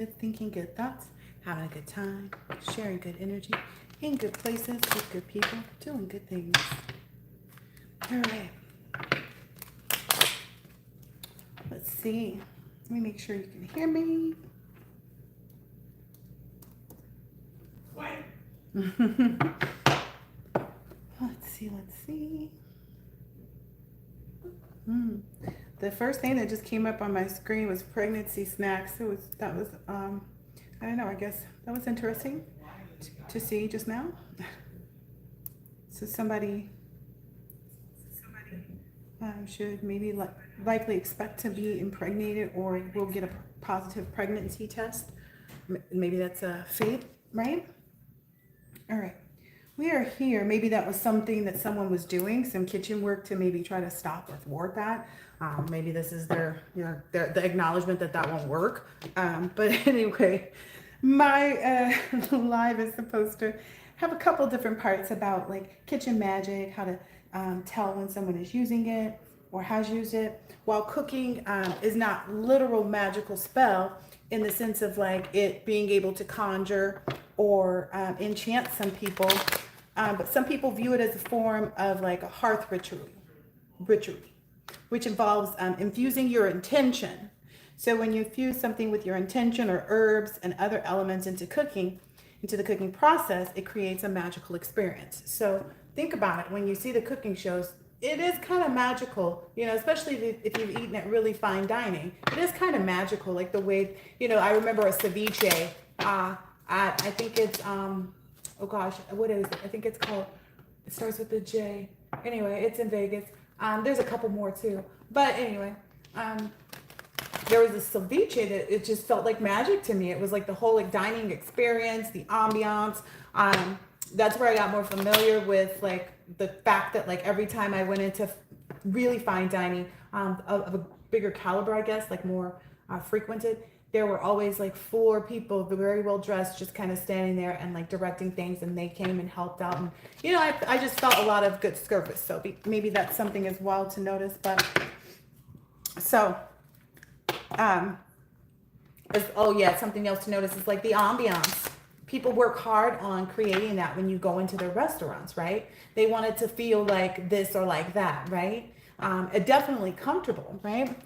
Good thinking, good thoughts, having a good time, sharing good energy, in good places with good people, doing good things. All right. Let's see. Let me make sure you can hear me. Let's see. The first thing that just came up on my screen was pregnancy snacks. That was I don't know, I guess that was interesting to see just now. So somebody should maybe likely expect to be impregnated or will get a positive pregnancy test. Maybe that's a fate, right? All right. We are here. Maybe that was something that someone was doing, some kitchen work to maybe try to stop or thwart that. Maybe this is their, the acknowledgement that that won't work. But anyway, my live is supposed to have a couple different parts about like kitchen magic, how to tell when someone is using it or has used it. While cooking is not literal magical spell in the sense of like it being able to conjure or enchant some people, but some people view it as a form of like a hearth ritual, which involves infusing your intention. So when you infuse something with your intention or herbs and other elements into the cooking process, it creates a magical experience. So think about it. When you see the cooking shows, it is kind of magical, especially if you've eaten at really fine dining. It is kind of magical, like the way, I remember a ceviche. I think it's, oh gosh, what is it? I think it's called, it starts with a J. Anyway, it's in Vegas. There's a couple more too. But anyway, there was a ceviche that it just felt like magic to me. It was like the whole like dining experience, the ambiance. That's where I got more familiar with like the fact that like every time I went into really fine dining of a bigger caliber, I guess, like more frequented, there were always like 4 people very well dressed just kind of standing there and like directing things, and they came and helped out, and I just felt a lot of good service. So maybe that's something as well to notice. But so something else to notice is like the ambiance. People work hard on creating that when you go into their restaurants, right? They want it to feel like this or like that, right? Definitely comfortable, right?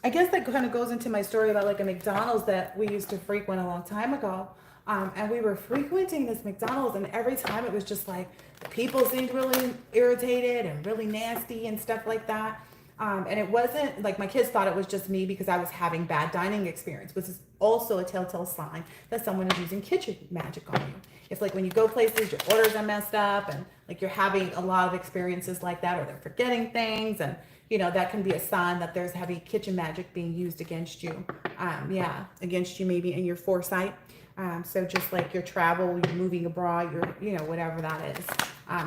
I guess that kind of goes into my story about like a McDonald's that we used to frequent a long time ago. And we were frequenting this McDonald's, and every time it was just like the people seemed really irritated and really nasty and stuff like that. And it wasn't like my kids thought it was just me because I was having bad dining experience, which is also a telltale sign that someone is using kitchen magic on you. If like when you go places, your orders are messed up and like you're having a lot of experiences like that, or they're forgetting things, and that can be a sign that there's heavy kitchen magic being used against you. Against you maybe in your foresight. So just like your travel, you're moving abroad, whatever that is.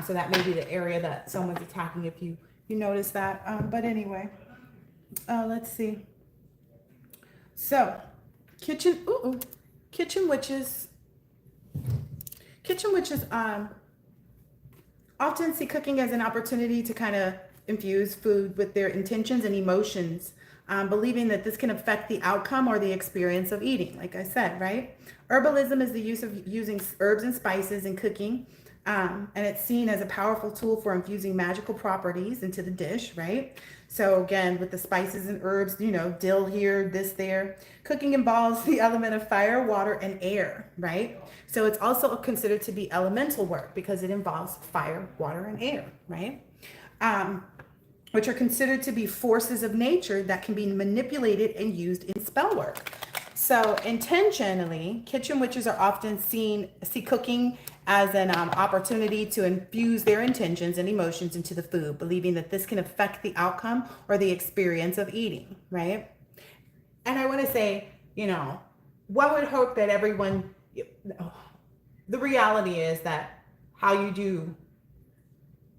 So that may be the area that someone's attacking if you notice that. But anyway, let's see. So kitchen witches often see cooking as an opportunity to kind of infuse food with their intentions and emotions, believing that this can affect the outcome or the experience of eating, like I said, right? Herbalism is the use of using herbs and spices in cooking, and it's seen as a powerful tool for infusing magical properties into the dish, right? So again, with the spices and herbs, dill here, this there. Cooking involves the element of fire, water, and air, right? So it's also considered to be elemental work because it involves fire, water, and air, right? Which are considered to be forces of nature that can be manipulated and used in spell work. So intentionally, kitchen witches are often see cooking as an opportunity to infuse their intentions and emotions into the food, believing that this can affect the outcome or the experience of eating, right? And I want to say, one would hope that everyone, the reality is that how you do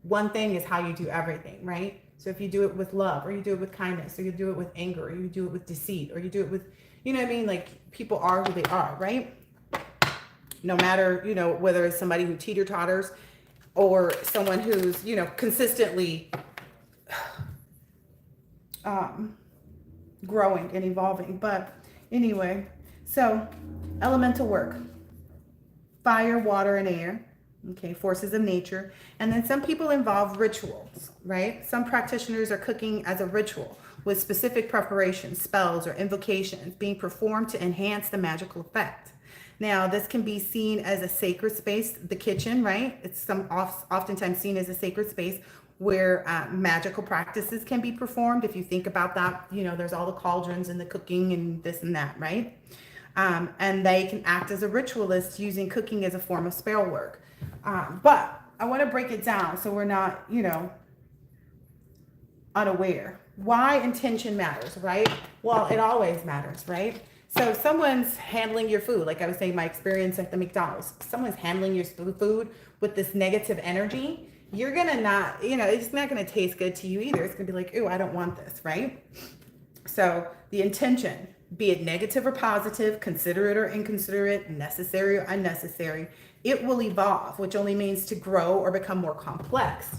one thing is how you do everything, right? So if you do it with love, or you do it with kindness, or you do it with anger, or you do it with deceit, or you do it with, like people are who they are, right? No matter, whether it's somebody who teeter-totters or someone who's, consistently growing and evolving. But anyway, So, elemental work, fire, water, and air. Okay, forces of nature. And then some people involve rituals, right? Some practitioners are cooking as a ritual with specific preparations, spells, or invocations being performed to enhance the magical effect. Now, this can be seen as a sacred space, the kitchen, right? It's oftentimes seen as a sacred space where magical practices can be performed. If you think about that, you know, there's all the cauldrons and the cooking and this and that, right? And they can act as a ritualist using cooking as a form of spell work. But I want to break it down so we're not, you know, unaware. Why intention matters, right? Well, it always matters, right? So if someone's handling your food, like I was saying, my experience at the McDonald's, someone's handling your food with this negative energy, you're going to not, you know, it's not going to taste good to you either. It's going to be like, ooh, I don't want this, right? So the intention, be it negative or positive, considerate or inconsiderate, necessary or unnecessary, it will evolve, which only means to grow or become more complex.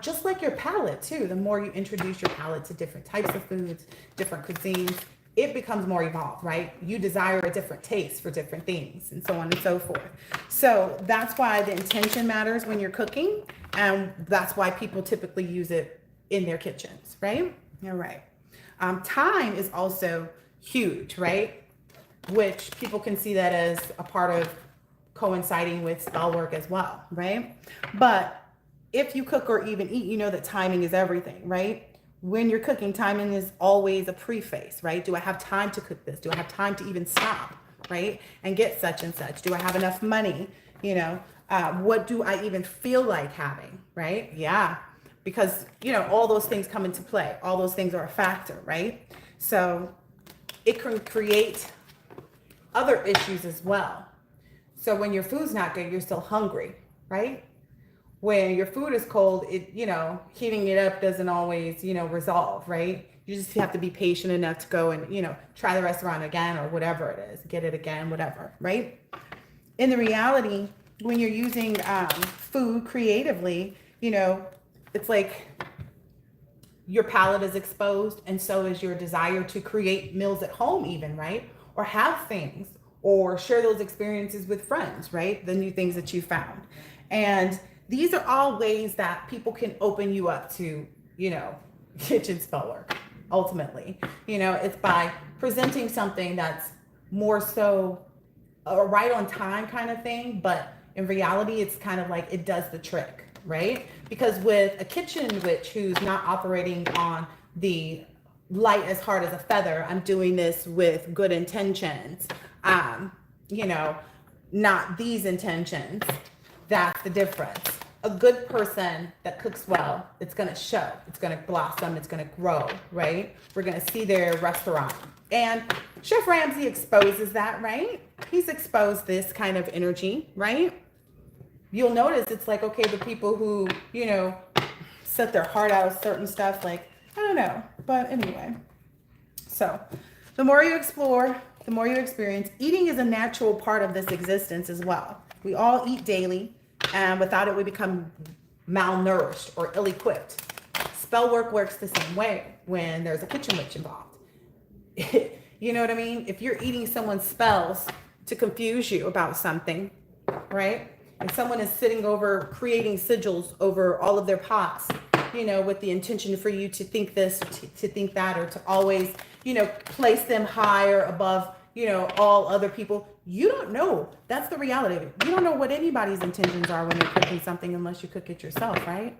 Just like your palate too, the more you introduce your palate to different types of foods, different cuisines, it becomes more evolved, right? You desire a different taste for different things and so on and so forth. So that's why the intention matters when you're cooking. And that's why people typically use it in their kitchens, right? All right. Time is also huge, right? Which people can see that as a part of coinciding with spell work as well, right? But if you cook or even eat, you know that timing is everything, right? When you're cooking, timing is always a preface, right? Do I have time to cook this? Do I have time to even stop, right? And get such and such? Do I have enough money? You know, what do I even feel like having, right? Yeah, because, you know, all those things come into play. All those things are a factor, right? So it can create other issues as well. So when your food's not good, you're still hungry, right? When your food is cold, it, you know, heating it up doesn't always, you know, resolve, right? You just have to be patient enough to go and, you know, try the restaurant again or whatever it is, get it again, whatever, right? In the reality, when you're using food creatively, you know, it's like your palate is exposed and so is your desire to create meals at home even, right? Or have things or share those experiences with friends, right? The new things that you found. And these are all ways that people can open you up to, you know, kitchen spell work. Ultimately, you know, it's by presenting something that's more so a right on time kind of thing, but in reality, it's kind of like it does the trick, right? Because with a kitchen witch who's not operating on the light as hard as a feather, I'm doing this with good intentions, you know, not these intentions. That's the difference. A good person that cooks well, it's going to show, it's going to blossom, it's going to grow, right? We're going to see their restaurant. And Chef Ramsay exposes that, right? He's exposed this kind of energy, right? You'll notice it's like, okay, the people who, you know, set their heart out of certain stuff, like, I don't know. But anyway, so the more you explore, the more you experience. Eating is a natural part of this existence as well. We all eat daily. And without it, we become malnourished or ill-equipped. Spell work works the same way when there's a kitchen witch involved. You know what I mean? If you're eating someone's spells to confuse you about something, right? And someone is sitting over creating sigils over all of their pots, you know, with the intention for you to think this, to think that, or to always, you know, place them higher above, you know, all other people. You don't know. That's the reality of it. You don't know what anybody's intentions are when they're cooking something unless you cook it yourself, right?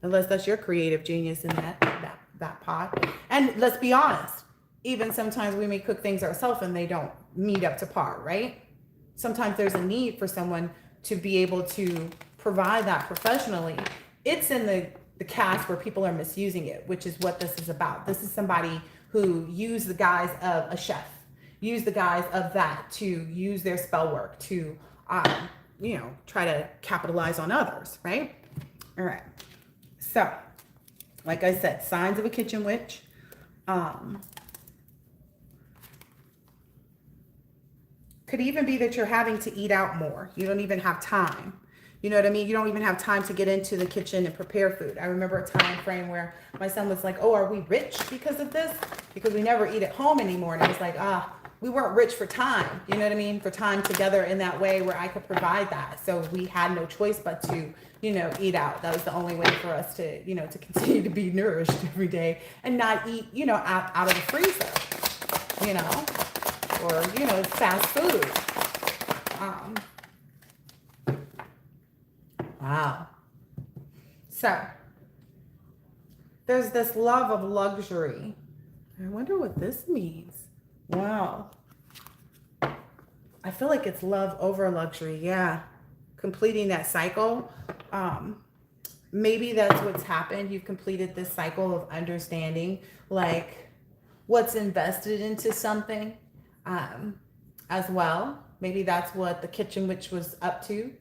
Unless that's your creative genius in that pot. And let's be honest, even sometimes we may cook things ourselves and they don't meet up to par, right? Sometimes there's a need for someone to be able to provide that professionally. It's in the cast where people are misusing it, which is what this is about. This is somebody who used the guise of a chef, use the guise of that to use their spell work to, you know, try to capitalize on others, right? All right. So, like I said, signs of a kitchen witch. Could even be that you're having to eat out more. You don't even have time. You know what I mean? You don't even have time to get into the kitchen and prepare food. I remember a time frame where my son was like, oh, are we rich because of this? Because we never eat at home anymore. And I was like, we weren't rich for time, you know what I mean? For time together in that way where I could provide that. So we had no choice but to, eat out. That was the only way for us to, to continue to be nourished every day and not eat, out of the freezer, or, fast food. Wow. So there's this love of luxury. I wonder what this means. Wow. I feel like it's love over luxury. Yeah. Completing that cycle. Maybe that's what's happened. You've completed this cycle of understanding like what's invested into something as well. Maybe that's what the kitchen witch was up to,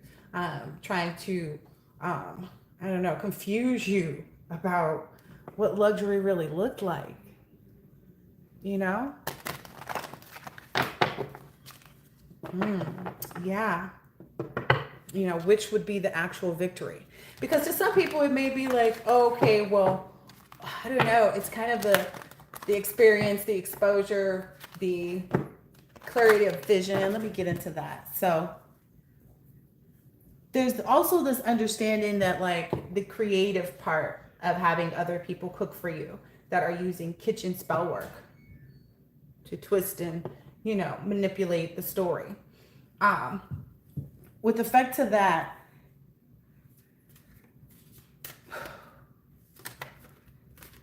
trying to, I don't know, confuse you about what luxury really looked like, Yeah. Which would be the actual victory. Because to some people it may be like, oh, okay, well, I don't know. It's kind of the experience, the exposure, the clarity of vision. Let me get into that. So there's also this understanding that like the creative part of having other people cook for you that are using kitchen spell work to twist and, manipulate the story. With respect to that,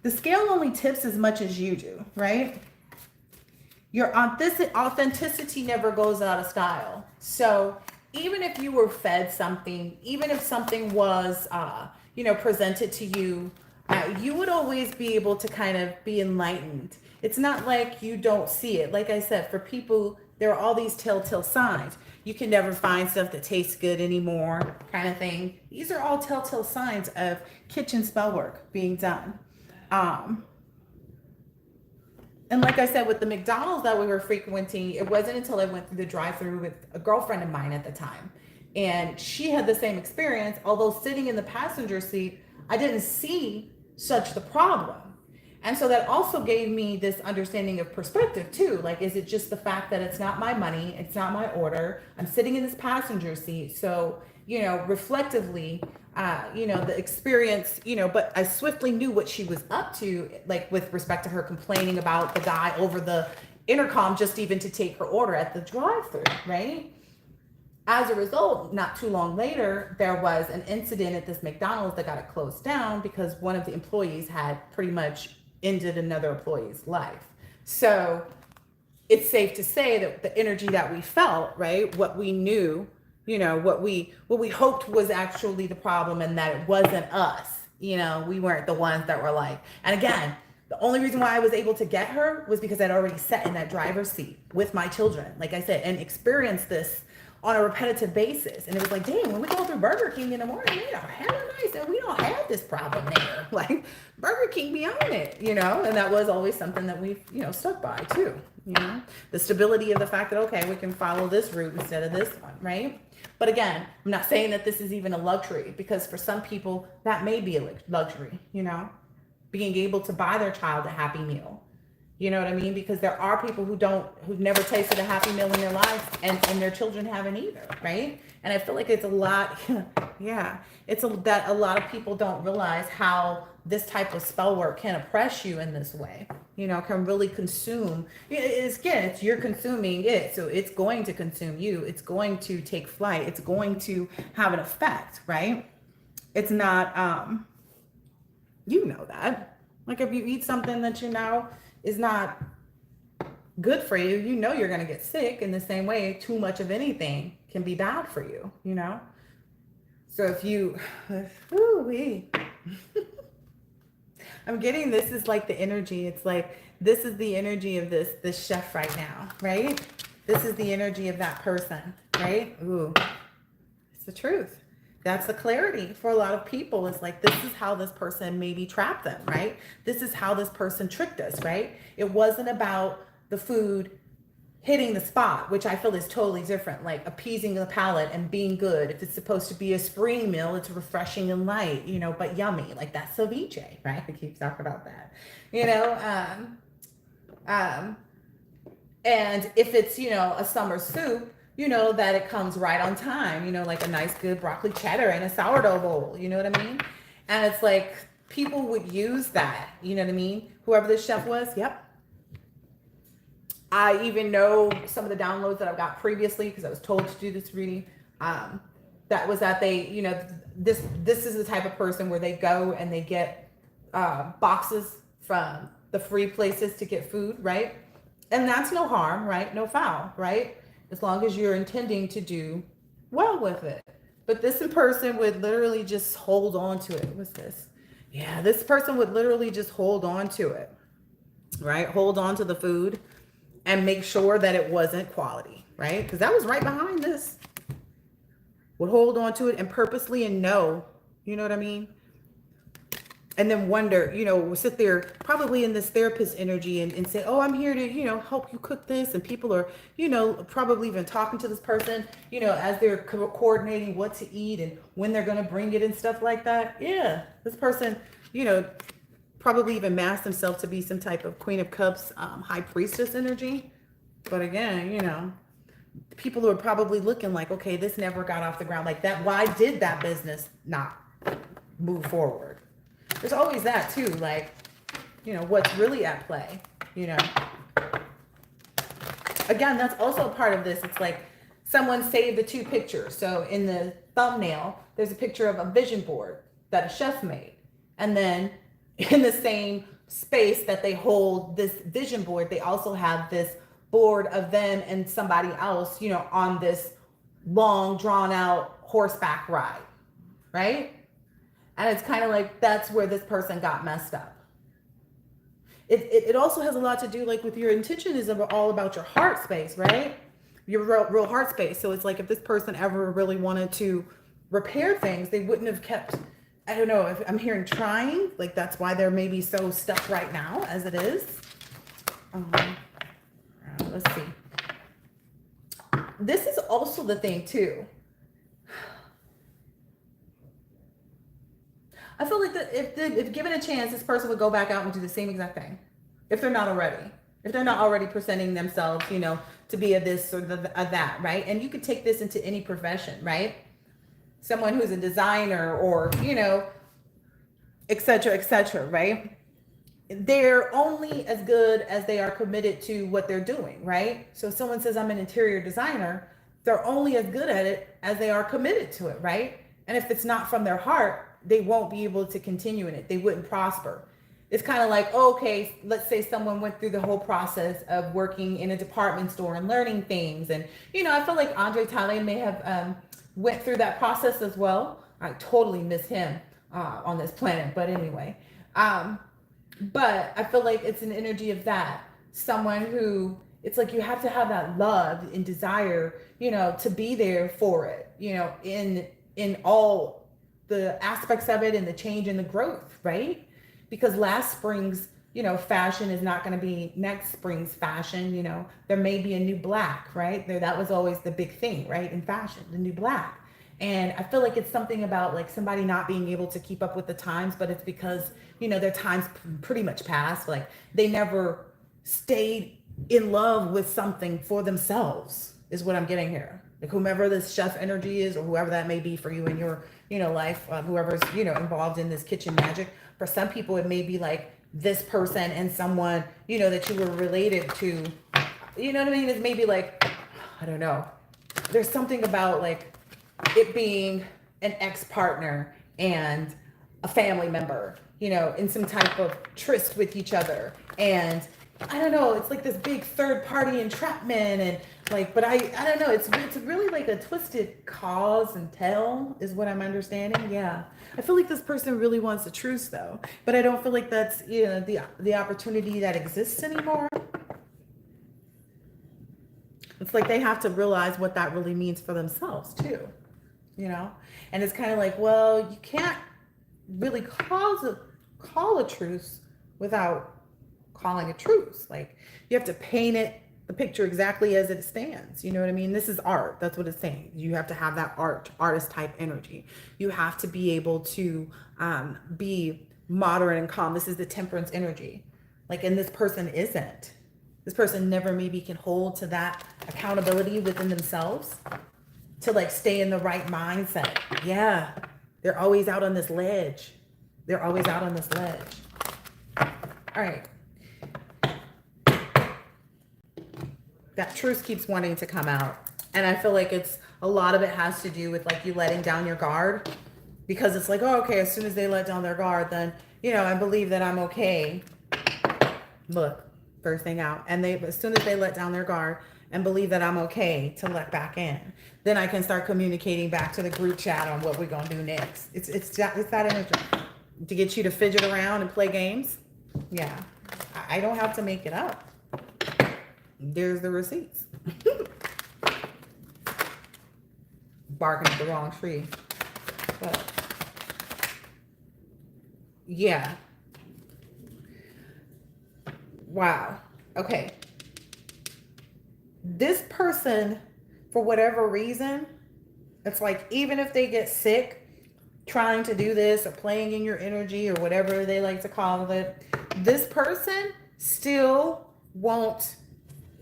the scale only tips as much as you do, right? Your authenticity never goes out of style. So even if you were fed something, even if something was, presented to you, you would always be able to kind of be enlightened. It's not like you don't see it. Like I said, for people, there are all these telltale signs. You can never find stuff that tastes good anymore, kind of thing. These are all telltale signs of kitchen spell work being done. And like I said, with the McDonald's that we were frequenting, it wasn't until I went through the drive-through with a girlfriend of mine at the time. And she had the same experience, although sitting in the passenger seat, I didn't see such the problem. And so that also gave me this understanding of perspective too. Like, is it just the fact that it's not my money, it's not my order, I'm sitting in this passenger seat. So, reflectively, the experience, but I swiftly knew what she was up to, like with respect to her complaining about the guy over the intercom, just even to take her order at the drive-thru, right? As a result, not too long later, there was an incident at this McDonald's that got it closed down because one of the employees had pretty much ended another employee's life. So it's safe to say that the energy that we felt, right, what we knew, what we hoped was actually the problem, and that it wasn't us. We weren't the ones that were like, and again, the only reason why I was able to get her was because I'd already sat in that driver's seat with my children, like I said, and experienced this on a repetitive basis. And it was like, dang, when we go through Burger King in the morning, we are hella nice and we don't have this problem there. Like, Burger King be on it, and that was always something that we've, stuck by too, the stability of the fact that, okay, we can follow this route instead of this one, right? But again, I'm not saying that this is even a luxury, because for some people that may be a luxury, being able to buy their child a Happy Meal. You know what I mean? Because there are people who've never tasted a Happy Meal in their life, and their children haven't either, right? And I feel like it's a lot, yeah, that a lot of people don't realize how this type of spell work can oppress you in this way, can really consume. It's you're consuming it, so it's going to consume you. It's going to take flight. It's going to have an effect, right? It's not, that. Like, if you eat something that is not good for you, you're going to get sick. In the same way, too much of anything can be bad for you, So if you, I'm getting, this is like the energy. It's like, this is the energy of this chef right now, right? This is the energy of that person, right? Ooh, it's the truth. That's the clarity for a lot of people. It's like, this is how this person maybe trapped them, right? This is how this person tricked us, right? It wasn't about the food hitting the spot, which I feel is totally different, like appeasing the palate and being good. If it's supposed to be a spring meal, it's refreshing and light, but yummy. Like, that's ceviche, right? I keep talking about that, And if it's, a summer soup, you know that it comes right on time, like a nice good broccoli cheddar and a sourdough bowl, you know what I mean? And it's like people would use that, you know what I mean? Whoever the chef was, yep. I even know some of the downloads that I've got previously because I was told to do this reading. Um, that was that they, this is the type of person where they go and they get boxes from the free places to get food, right? And that's no harm, right? No foul, right? As long as you're intending to do well with it. But this person would literally just hold on to it. What's this? Yeah, this person would literally just hold on to it, right? Hold on to the food and make sure that it wasn't quality, right? Because that was right behind this. Would hold on to it and purposely and know, you know what I mean? And then wonder, sit there probably in this therapist energy and say, oh, I'm here to, help you cook this. And people are, probably even talking to this person, as they're coordinating what to eat and when they're going to bring it and stuff like that. Yeah, this person, probably even masked himself to be some type of Queen of Cups, high priestess energy. But again, people are probably looking like, okay, this never got off the ground like that. Why did that business not move forward? There's always that too, like, what's really at play, Again, that's also a part of this. It's like someone saved the two pictures. So in the thumbnail, there's a picture of a vision board that a chef made. And then in the same space that they hold this vision board, they also have this board of them and somebody else, on this long drawn out horseback ride, right? And it's kind of like that's where this person got messed up. It also has a lot to do like with your intention is all about your heart space, right? Your real heart space. So it's like if this person ever really wanted to repair things, they wouldn't have kept, I don't know, if I'm hearing trying, like that's why they're maybe so stuck right now as it is. Let's see. This is also the thing too. I feel like that if given a chance, this person would go back out and do the same exact thing, if they're not already, presenting themselves, to be a this or a that, right? And you could take this into any profession, right? Someone who's a designer or etc., right? They're only as good as they are committed to what they're doing, right? So if someone says I'm an interior designer, they're only as good at it as they are committed to it, right? And if it's not from their heart, they won't be able to continue in it. They wouldn't prosper. It's kind of like, oh, okay, let's say someone went through the whole process of working in a department store and learning things. And, I feel like Andre Talon may have went through that process as well. I totally miss him on this planet. But anyway, but I feel like it's an energy of that. Someone who, it's like you have to have that love and desire, to be there for it, in all the aspects of it and the change and the growth, right? Because last spring's, fashion is not going to be next spring's fashion. There may be a new black, right? That was always the big thing, right? In fashion, the new black. And I feel like it's something about like somebody not being able to keep up with the times, but it's because, their times pretty much passed. Like they never stayed in love with something for themselves is what I'm getting here. Like whomever this chef energy is or whoever that may be for you in your, life, whoever's, involved in this kitchen magic. For some people, it may be like this person and someone, that you were related to, you know what I mean? It's maybe like, I don't know. There's something about like it being an ex-partner and a family member, in some type of tryst with each other. And I don't know, it's like this big third party entrapment and like, but I don't know, it's really like a twisted cause and tell is what I'm understanding. Yeah. I feel like this person really wants a truce though, but I don't feel like that's, the opportunity that exists anymore. It's like they have to realize what that really means for themselves too, and it's kind of like, well, you can't really call a truce without calling a truce. Like you have to paint the picture exactly as it stands. You know what I mean? This is art. That's what it's saying. You have to have that artist type energy. You have to be able to be moderate and calm. This is the temperance energy. Like, and this person isn't. This person never maybe can hold to that accountability within themselves to like stay in the right mindset. Yeah. They're always out on this ledge. They're always out on this ledge. All right. That truth keeps wanting to come out. And I feel like a lot of it has to do with like you letting down your guard, because it's like, oh, okay, as soon as they let down their guard, then, I believe that I'm okay. Look, first thing out. And as soon as they let down their guard and believe that I'm okay to let back in, then I can start communicating back to the group chat on what we're going to do next. It's that energy to get you to fidget around and play games. Yeah. I don't have to make it up. There's the receipts. Barking at the wrong tree. But yeah. Wow. Okay. This person, for whatever reason, it's like even if they get sick trying to do this or playing in your energy or whatever they like to call it, this person still won't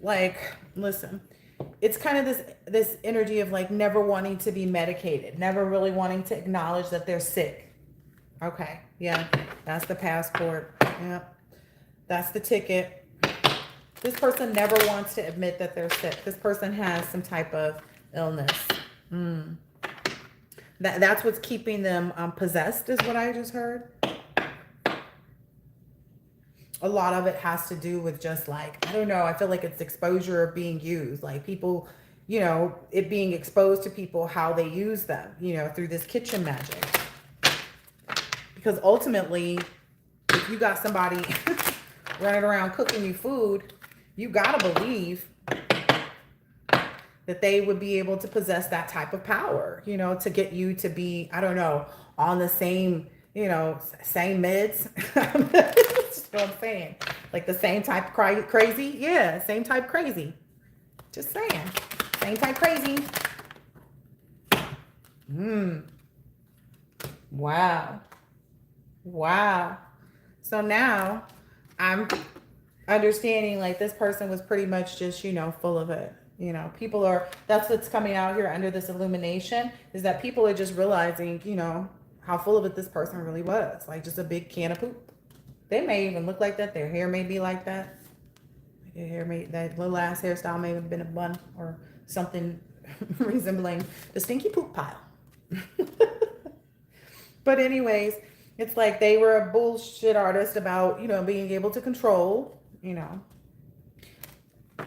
like listen. It's kind of this energy of like never wanting to be medicated, never really wanting to acknowledge that they're sick. Okay. Yeah. That's the passport. Yeah. That's the ticket. This person never wants to admit that they're sick. This person has some type of illness. That's what's keeping them possessed, is what I just heard. A lot of it has to do with just like, I don't know, I feel like it's exposure of being used. Like people, it being exposed to people, how they use them, through this kitchen magic. Because ultimately, if you got somebody running around cooking you food, you gotta believe that they would be able to possess that type of power, to get you to be, I don't know, on the same, same meds. That's what I'm saying. Like the same type of crazy. Yeah, same type crazy. Just saying. Same type crazy. Wow. Wow. So now I'm understanding like this person was pretty much just, full of it. People are, that's what's coming out here under this illumination, is that people are just realizing, how full of it this person really was. Like just a big can of poop. They may even look like that. Their hair may be like that. Their hair that little ass hairstyle may have been a bun or something resembling the stinky poop pile. But anyways, it's like they were a bullshit artist about, being able to control,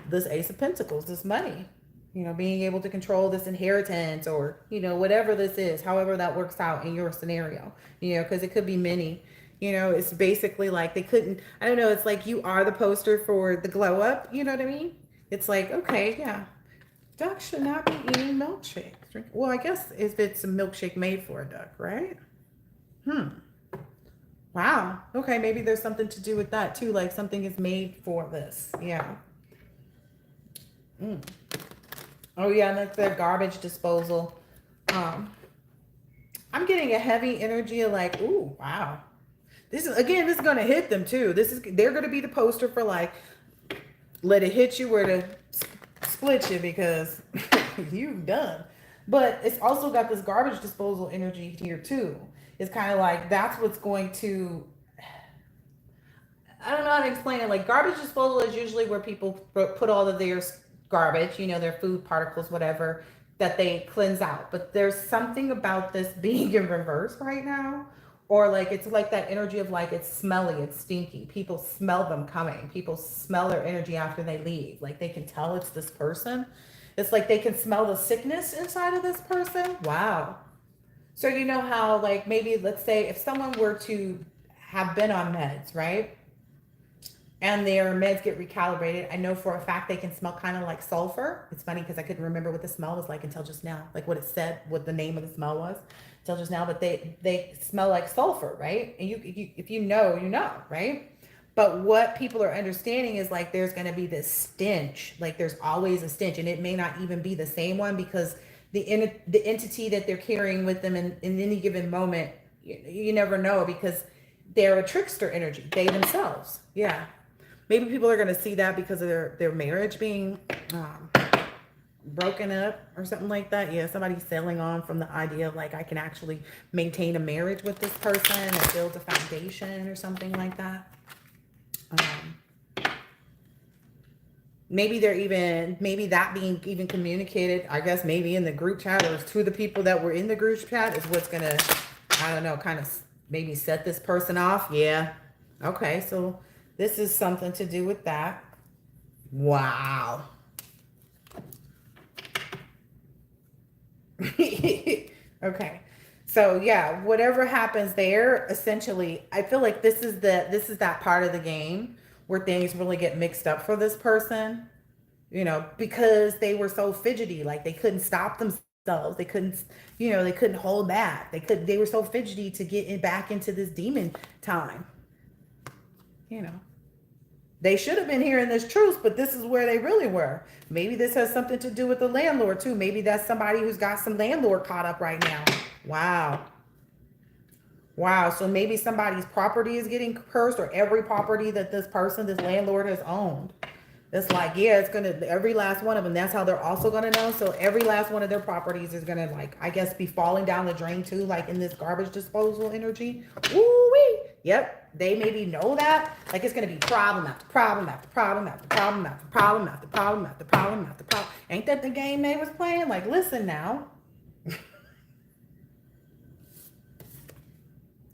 this Ace of Pentacles, this money, being able to control this inheritance or, whatever this is, however that works out in your scenario, because it could be many, it's basically like they couldn't, I don't know. It's like you are the poster for the glow up. You know what I mean? It's like, okay, yeah. Duck should not be eating milkshake. Well, I guess if it's a milkshake made for a duck, right? Wow. Okay. Maybe there's something to do with that too. Like something is made for this. Yeah. Oh yeah. And that's their garbage disposal. I'm getting a heavy energy of like, ooh, wow. This is going to hit them too. They're going to be the poster for like, let it hit you where to split you because you've done. But it's also got this garbage disposal energy here too. It's kind of like, that's what's going to, I don't know how to explain it. Like garbage disposal is usually where people put all of their garbage, their food particles, whatever, that they cleanse out. But there's something about this being in reverse right now. Or like, it's like that energy of like, it's smelly, it's stinky. People smell them coming. People smell their energy after they leave. Like they can tell it's this person. It's like they can smell the sickness inside of this person. Wow. So you know how like maybe let's say if someone were to have been on meds, right? And their meds get recalibrated. I know for a fact they can smell kind of like sulfur. It's funny because I couldn't remember what the smell was like until just now. Like what it said, what the name of the smell was until just now. But they smell like sulfur, right? And you if you know, right? But what people are understanding is like there's going to be this stench. Like there's always a stench, and it may not even be the same one because the entity that they're carrying with them in any given moment, you never know because they're a trickster energy. They themselves, yeah. maybe people are going to see that because of their marriage being broken up or something like that. Yeah, somebody's sailing on from the idea of like, I can actually maintain a marriage with this person and build a foundation or something like that. Maybe maybe that being even communicated, I guess maybe in the group chat or to the people that were in the group chat is what's gonna, I don't know, kind of maybe set this person off. Yeah. Okay, so this is something to do with that. Wow. Okay. So yeah, whatever happens there, essentially, I feel like this is that part of the game where things really get mixed up for this person, because they were so fidgety, like they couldn't stop themselves. They couldn't, they couldn't hold back. They were so fidgety to get back into this demon time. They should have been hearing this truth, but this is where they really were. Maybe this has something to do with the landlord too. Maybe that's somebody who's got some landlord caught up right now. Wow. Wow. So maybe somebody's property is getting cursed, or every property that this landlord has owned. It's like, yeah, it's going to, every last one of them. That's how they're also going to know. So every last one of their properties is going to, like, I guess, be falling down the drain too, like in this garbage disposal energy. Woo-wee. Yep. They maybe know that. Like, it's going to be problem after problem after problem after problem after problem after problem after problem after problem. Ain't that the game they was playing? Like, listen now.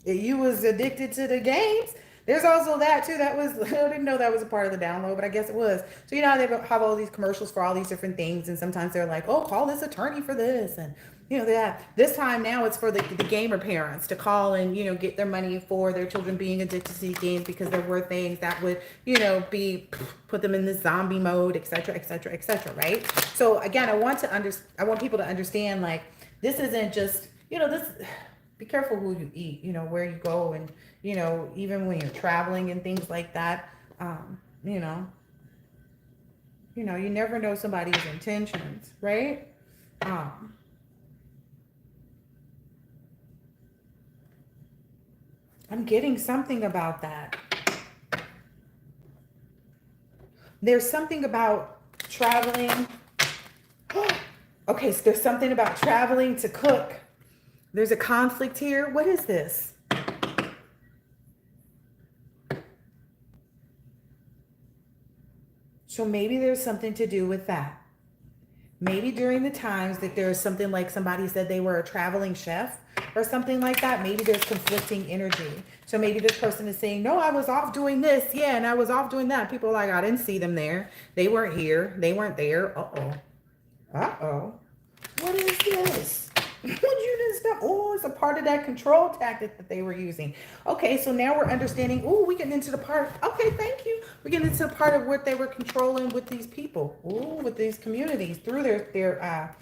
You was addicted to the games. There's also that too. That was, I didn't know that was a part of the download, but I guess it was. So they have all these commercials for all these different things, and sometimes they're like, oh, call this attorney for this, and that. This time now it's for the gamer parents to call and get their money for their children being addicted to these games, because there were things that would be put them in this zombie mode, etc., etc., etc. Right? So again, I want people to understand, like, this isn't just this. Be careful who you eat, where you go, and, even when you're traveling and things like that, you never know somebody's intentions, right? I'm getting something about that. There's something about traveling. Okay, so there's something about traveling to cook. There's a conflict here. What is this? So maybe there's something to do with that. Maybe during the times that there's something like somebody said they were a traveling chef or something like that, maybe there's conflicting energy. So maybe this person is saying, no, I was off doing this. Yeah, and I was off doing that. People are like, I didn't see them there. They weren't here. They weren't there. Uh-oh. Uh-oh. What is this? Would you just stop? Oh, it's a part of that control tactic that they were using. Okay, so now we're understanding. Oh, we're getting into the part. Okay, thank you. We're getting into the part of what they were controlling with these people. Oh, with these communities through their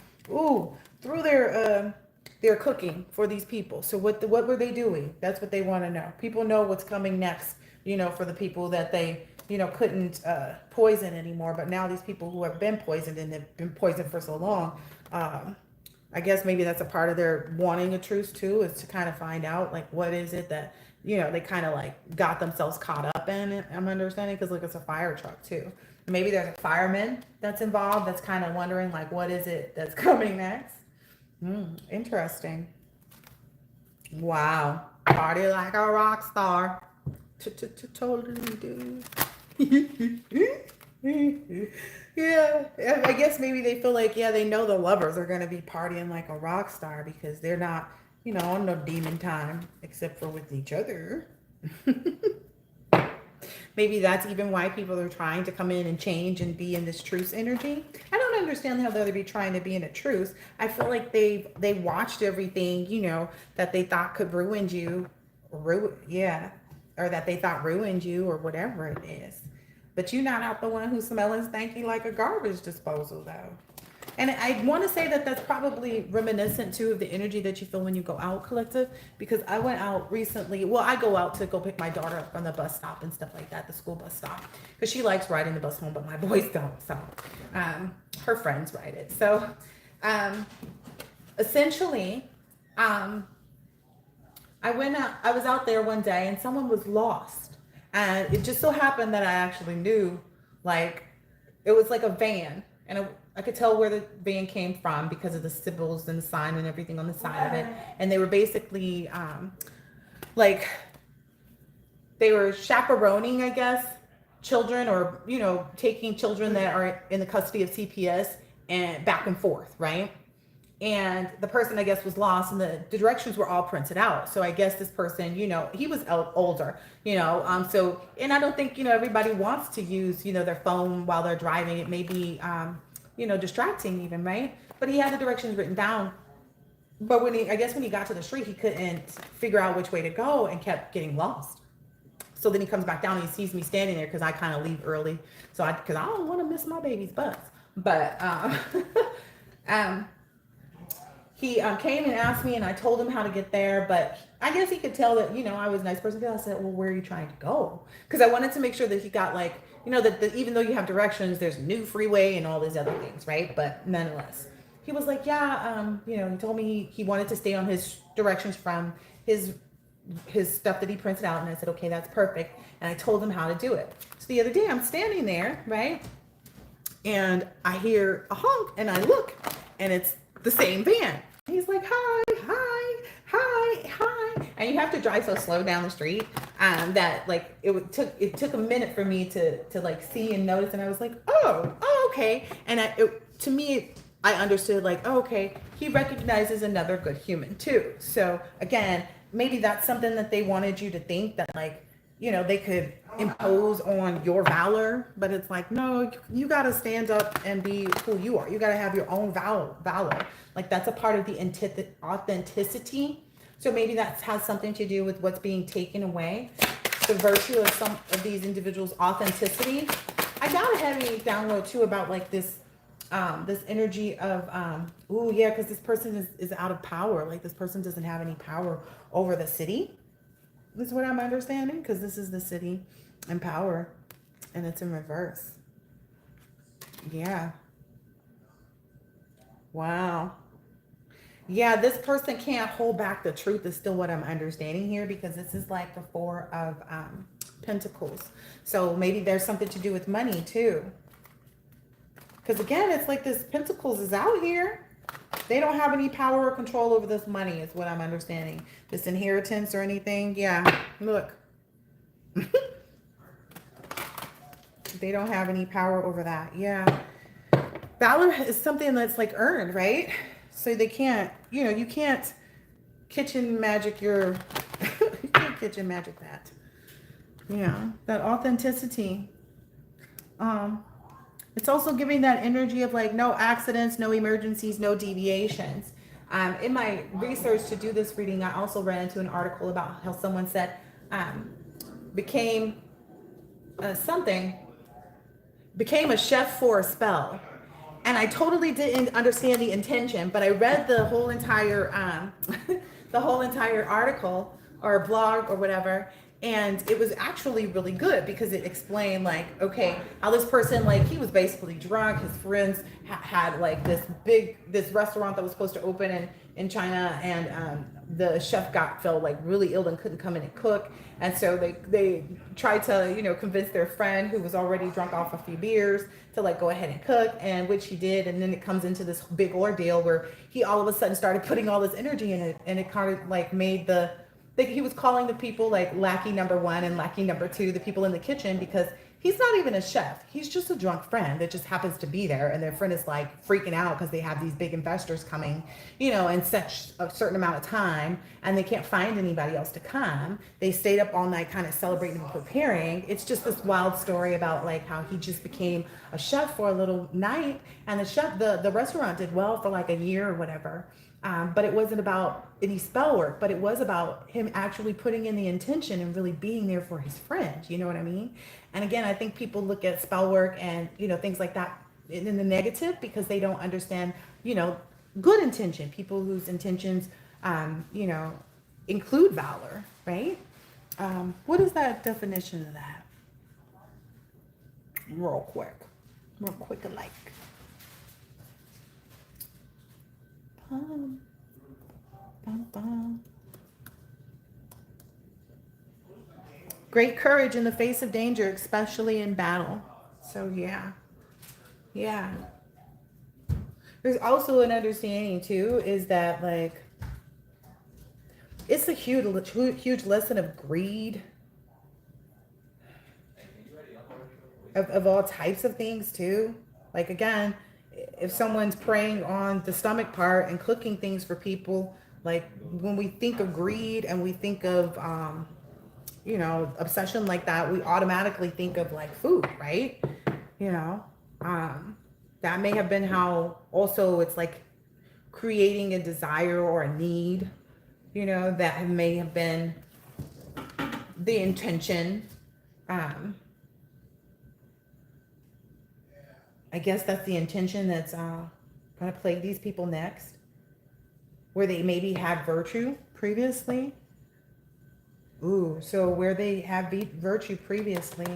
cooking for these people. So what were they doing? That's what they want to know. People know what's coming next. For the people that they couldn't poison anymore. But now these people who have been poisoned and have been poisoned for so long. I guess maybe that's a part of their wanting a truce too, is to kind of find out, like, what is it that, they kind of like got themselves caught up in. I'm understanding, because look, it's a fire truck too. Maybe there's a fireman that's involved that's kind of wondering, like, what is it that's coming next? Interesting. Wow. Party like a rock star. Totally do. Yeah, I guess maybe they feel like, yeah, they know the lovers are going to be partying like a rock star, because they're not, on no demon time except for with each other. Maybe that's even why people are trying to come in and change and be in this truce energy. I don't understand how they'll be trying to be in a truce. I feel like they watched everything, that they thought could ruin you, or that they thought ruined you, or whatever it is. But you're not the one who's smelling stanky like a garbage disposal, though. And I want to say that that's probably reminiscent, too, of the energy that you feel when you go out, collective. Because I went out recently. Well, I go out to go pick my daughter up from the bus stop and stuff like that, the school bus stop. Because she likes riding the bus home, but my boys don't. So her friends ride it. So essentially, I was out there one day and someone was lost. And it just so happened that I actually knew, like, it was like a van, and I could tell where the van came from because of the symbols and the sign and everything on the side of it. And they were basically like they were chaperoning, I guess, children, or taking children that are in the custody of CPS and back and forth, right? And the person, I guess, was lost, and the directions were all printed out. So I guess this person, he was older, so, and I don't think, everybody wants to use, their phone while they're driving. It may be, distracting even, right? But he had the directions written down. But I guess when he got to the street, he couldn't figure out which way to go and kept getting lost. So then he comes back down and he sees me standing there, because I kind of leave early. Because I don't want to miss my baby's bus. But, he came and asked me, and I told him how to get there. But I guess he could tell that, I was a nice person. I said, well, where are you trying to go? Because I wanted to make sure that he got, like, that even though you have directions, there's a new freeway and all these other things, right? But nonetheless, he was like, yeah, he told me he wanted to stay on his directions from his stuff that he printed out. And I said, okay, that's perfect. And I told him how to do it. So the other day I'm standing there, right? And I hear a honk, and I look, and it's the same van. He's like, hi, hi, hi, hi. And you have to drive so slow down the street that, like, it took a minute for me to like see and notice. And I was like, oh, okay. And to me, I understood, like, oh, okay, he recognizes another good human too. So again, maybe that's something that they wanted you to think, that, like, they could impose on your valor. But it's like, no, you got to stand up and be who you are. You got to have your own valor. Like, that's a part of the authenticity. So maybe that has something to do with what's being taken away. The virtue of some of these individuals' authenticity. I got a heavy download too about, like, this energy of, because this person is out of power. Like, this person doesn't have any power over the city. This is what I'm understanding, because this is the city and power, and it's in reverse. Yeah. Wow. Yeah, this person can't hold back the truth is still what I'm understanding here, because this is like the Four of Pentacles. So maybe there's something to do with money too. Because again, it's like this Pentacles is out here. They don't have any power or control over this money, is what I'm understanding. This inheritance or anything. Yeah, look. They don't have any power over that. Yeah. Valor is something that's, like, earned, right? So they can't, you can't kitchen magic you can't kitchen magic that. Yeah, that authenticity. It's also giving that energy of, like, no accidents, no emergencies, no deviations. In my research to do this reading, I also ran into an article about how someone said became a chef for a spell. And I totally didn't understand the intention, but I read the whole entire article or blog or whatever, and it was actually really good, because it explained, like, okay, how this person, like, he was basically drunk. His friends had like this restaurant that was supposed to open in China, and the chef felt like really ill and couldn't come in and cook. And so they tried to, convince their friend, who was already drunk off a few beers, to, like, go ahead and cook, and which he did. And then it comes into this big ordeal where he all of a sudden started putting all this energy in it, and it kind of, like, made he was calling the people, like, lackey number 1 and lackey number 2, the people in the kitchen, because he's not even a chef. He's just a drunk friend that just happens to be there. And their friend is, like, freaking out because they have these big investors coming, in such a certain amount of time, and they can't find anybody else to come. They stayed up all night kind of celebrating and preparing. It's just this wild story about, like, how he just became a chef for a little night, and the restaurant did well for like a year or whatever. But it wasn't about any spell work, but it was about him actually putting in the intention and really being there for his friend. You know what I mean? And again, I think people look at spell work and, things like that in the negative, because they don't understand, good intention, people whose intentions, include valor, right? What is that definition of that? Real quick alike. Bum, bum, bum. Great courage in the face of danger, especially in battle. So yeah. Yeah. There's also an understanding too, is that like it's a huge lesson of greed of all types of things too. Like again, if someone's preying on the stomach part and cooking things for people, like when we think of greed and we think of obsession like that, we automatically think of like food, right? You know, that may have been how also it's like creating a desire or a need, that may have been the intention. I guess that's the intention that's going to plague these people next, where they maybe had virtue previously. Ooh, so where they have virtue previously,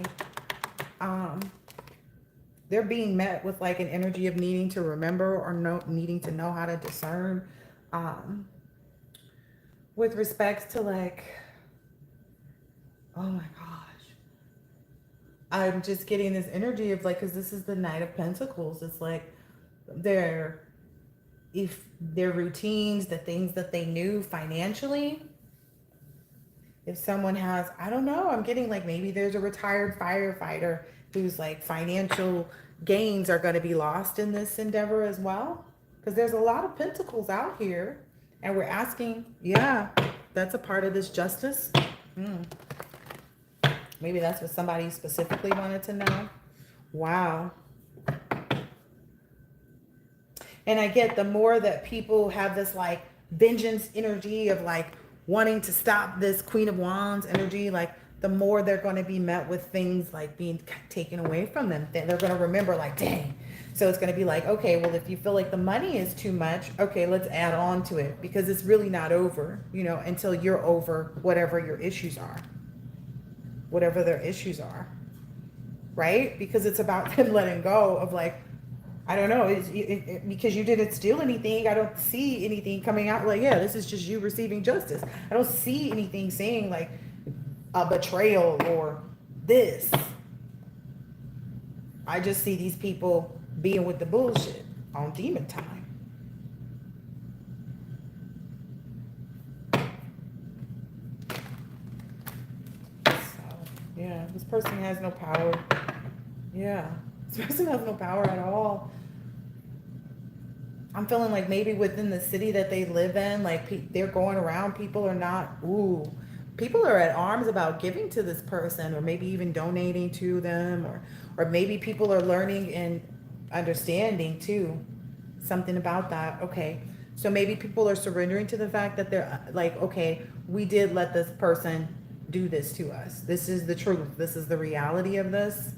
they're being met with like an energy of needing to remember or needing to know how to discern, with respects to like, oh my gosh. I'm just getting this energy of like, because this is the Knight of Pentacles. It's like their routines, the things that they knew financially. If someone has, I don't know, I'm getting like maybe there's a retired firefighter whose like financial gains are going to be lost in this endeavor as well. Because there's a lot of pentacles out here. And we're asking, yeah, that's a part of this justice. Maybe that's what somebody specifically wanted to know. Wow. And I get the more that people have this like vengeance energy of like wanting to stop this Queen of Wands energy, like the more they're going to be met with things like being taken away from them. They're going to remember like, dang. So it's going to be like, okay, well, if you feel like the money is too much, okay, let's add on to it, because it's really not over, until you're over whatever your issues are. Whatever their issues are, right? Because it's about them letting go of like, I don't know, because you didn't steal anything. I don't see anything coming out like, yeah, this is just you receiving justice. I don't see anything saying like a betrayal or this. I just see these people being with the bullshit on demon time. Yeah, this person has no power. Yeah, this person has no power at all. I'm feeling like maybe within the city that they live in, like they're going around, people are not, people are at arms about giving to this person, or maybe even donating to them, or maybe people are learning and understanding too, something about that. Okay, so maybe people are surrendering to the fact that they're like, okay, we did let this person do this to us. This is the truth. This is the reality of this.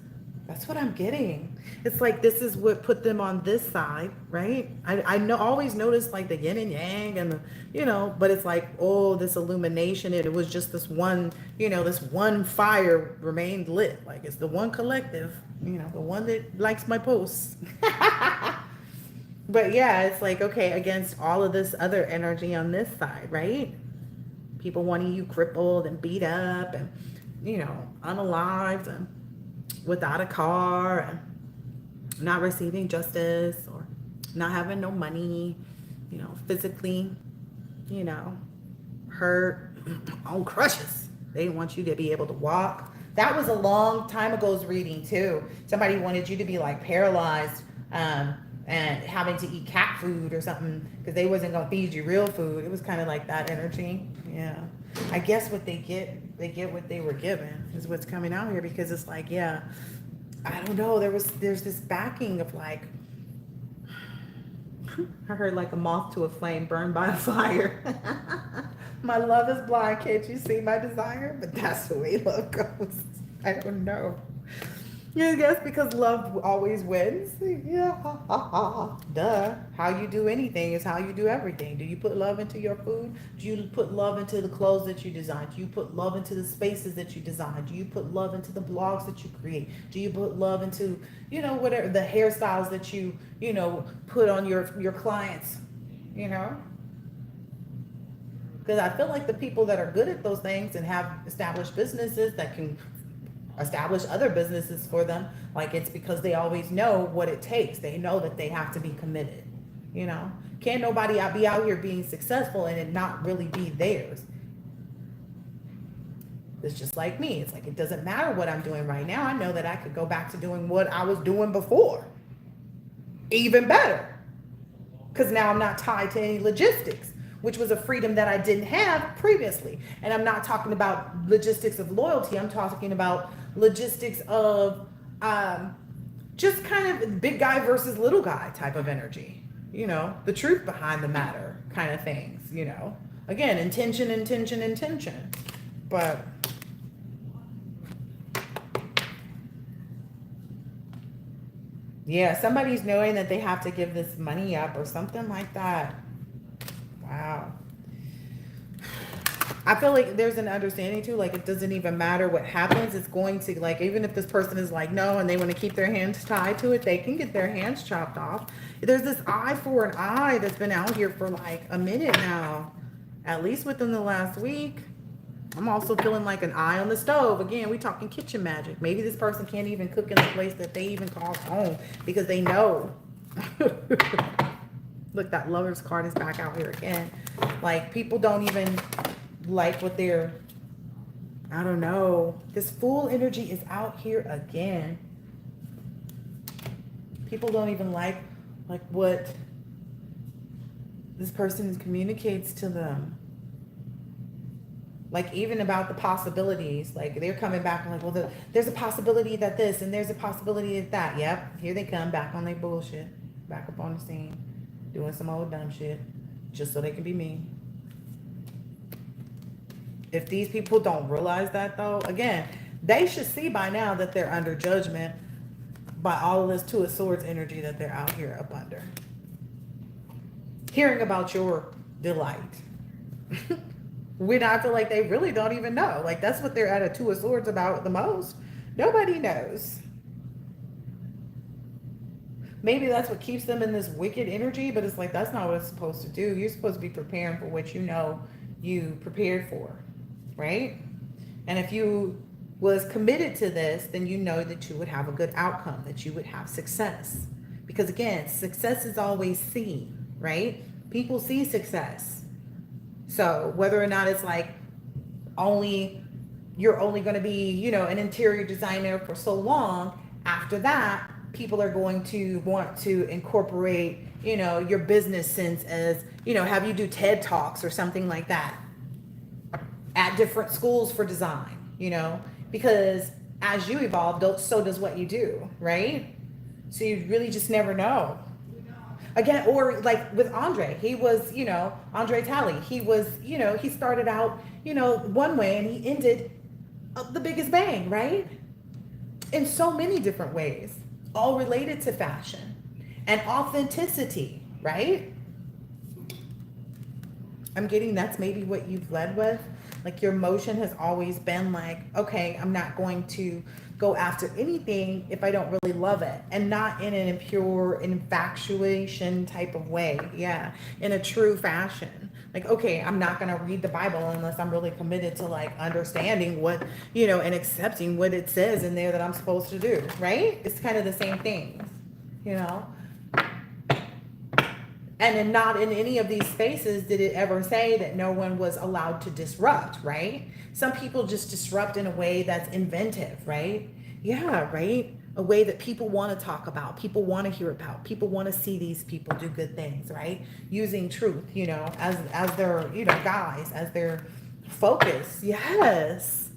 That's what I'm getting. It's like this is what put them on this side, right? I know, always notice like the yin and yang and the, but it's like, oh, this illumination. It was just this one, this one fire remained lit. Like it's the one collective, the one that likes my posts. But yeah, it's like, okay, against all of this other energy on this side, right? People wanting you crippled and beat up and, unalived and without a car and not receiving justice or not having no money, physically, hurt on crutches. They want you to be able to walk. That was a long time ago's reading too. Somebody wanted you to be like paralyzed and having to eat cat food or something because they wasn't going to feed you real food. It was kind of like that energy. Yeah. I guess what they get what they were given is what's coming out here, because it's like, yeah, I don't know. There's this backing of like, I heard like a moth to a flame burned by a fire. My love is blind. Can't you see my desire? But that's the way love goes. I don't know. Yeah, I guess because love always wins. Yeah, duh. How you do anything is how you do everything. Do you put love into your food? Do you put love into the clothes that you design? Do you put love into the spaces that you design? Do you put love into the blogs that you create? Do you put love into, whatever the hairstyles that you, put on your clients, Because I feel like the people that are good at those things and have established businesses that can establish other businesses for them, like it's because they always know what it takes. They know that they have to be committed. You know, can't nobody be out here being successful and it not really be theirs. It's just like me. It's like, it doesn't matter what I'm doing right now. I know that I could go back to doing what I was doing before, even better, because now I'm not tied to any logistics, which was a freedom that I didn't have previously. And I'm not talking about logistics of loyalty. I'm talking about logistics of just kind of big guy versus little guy type of energy. You know, the truth behind the matter kind of things, you know. Again, intention, intention, intention. But yeah, somebody's knowing that they have to give this money up or something like that. Wow. I feel like there's an understanding too, like it doesn't even matter what happens. It's going to, like, even if this person is like, no, and they want to keep their hands tied to it, they can get their hands chopped off. There's this eye for an eye that's been out here for like a minute now, at least within the last week. I'm also feeling like an eye on the stove. Again, we talking kitchen magic. Maybe this person can't even cook in the place that they even call home because they know. Look, that Lover's card is back out here again. Like, people don't even like what they're, I don't know. This Fool energy is out here again. People don't even like what this person communicates to them. Like, even about the possibilities, like they're coming back and like, well, there's a possibility that this and there's a possibility that that. Yep, here they come back on their bullshit, back up on the scene, doing some old dumb shit, just so they can be mean. If these people don't realize that, though, again, they should see by now that they're under judgment by all of this Two of Swords energy that they're out here up under. Hearing about your delight. I feel like they really don't even know. Like, that's what they're at a Two of Swords about the most. Nobody knows. Maybe that's what keeps them in this wicked energy, but it's like, that's not what it's supposed to do. You're supposed to be preparing for what you know you prepared for, right? And if you was committed to this, then you know that you would have a good outcome, that you would have success. Because again, success is always seen, right? People see success. So whether or not it's like you're only going to be, you know, an interior designer for so long, after that, people are going to want to incorporate, you know, your business sense as, you know, have you do TED Talks or something like that at different schools for design, you know, because as you evolve, so does what you do, right? So you really just never know. Again, or like with Andre, he was, you know, Andre Talley, he was, you know, he started out, you know, one way and he ended the biggest bang, right? In so many different ways, all related to fashion and authenticity, right? I'm getting that's maybe what you've led with. Like, your motion has always been like, okay, I'm not going to go after anything if I don't really love it, and not in an impure infatuation type of way. Yeah, in a true fashion. Like, okay, I'm not going to read the Bible unless I'm really committed to like understanding what, you know, and accepting what it says in there that I'm supposed to do, right? It's kind of the same thing, you know? And then not in any of these spaces did it ever say that no one was allowed to disrupt, right? Some people just disrupt in a way that's inventive, right? Yeah, right? A way that people want to talk about, people want to hear about, people want to see these people do good things, right? Using truth, you know, as their, you know, guys, as their focus. Yes.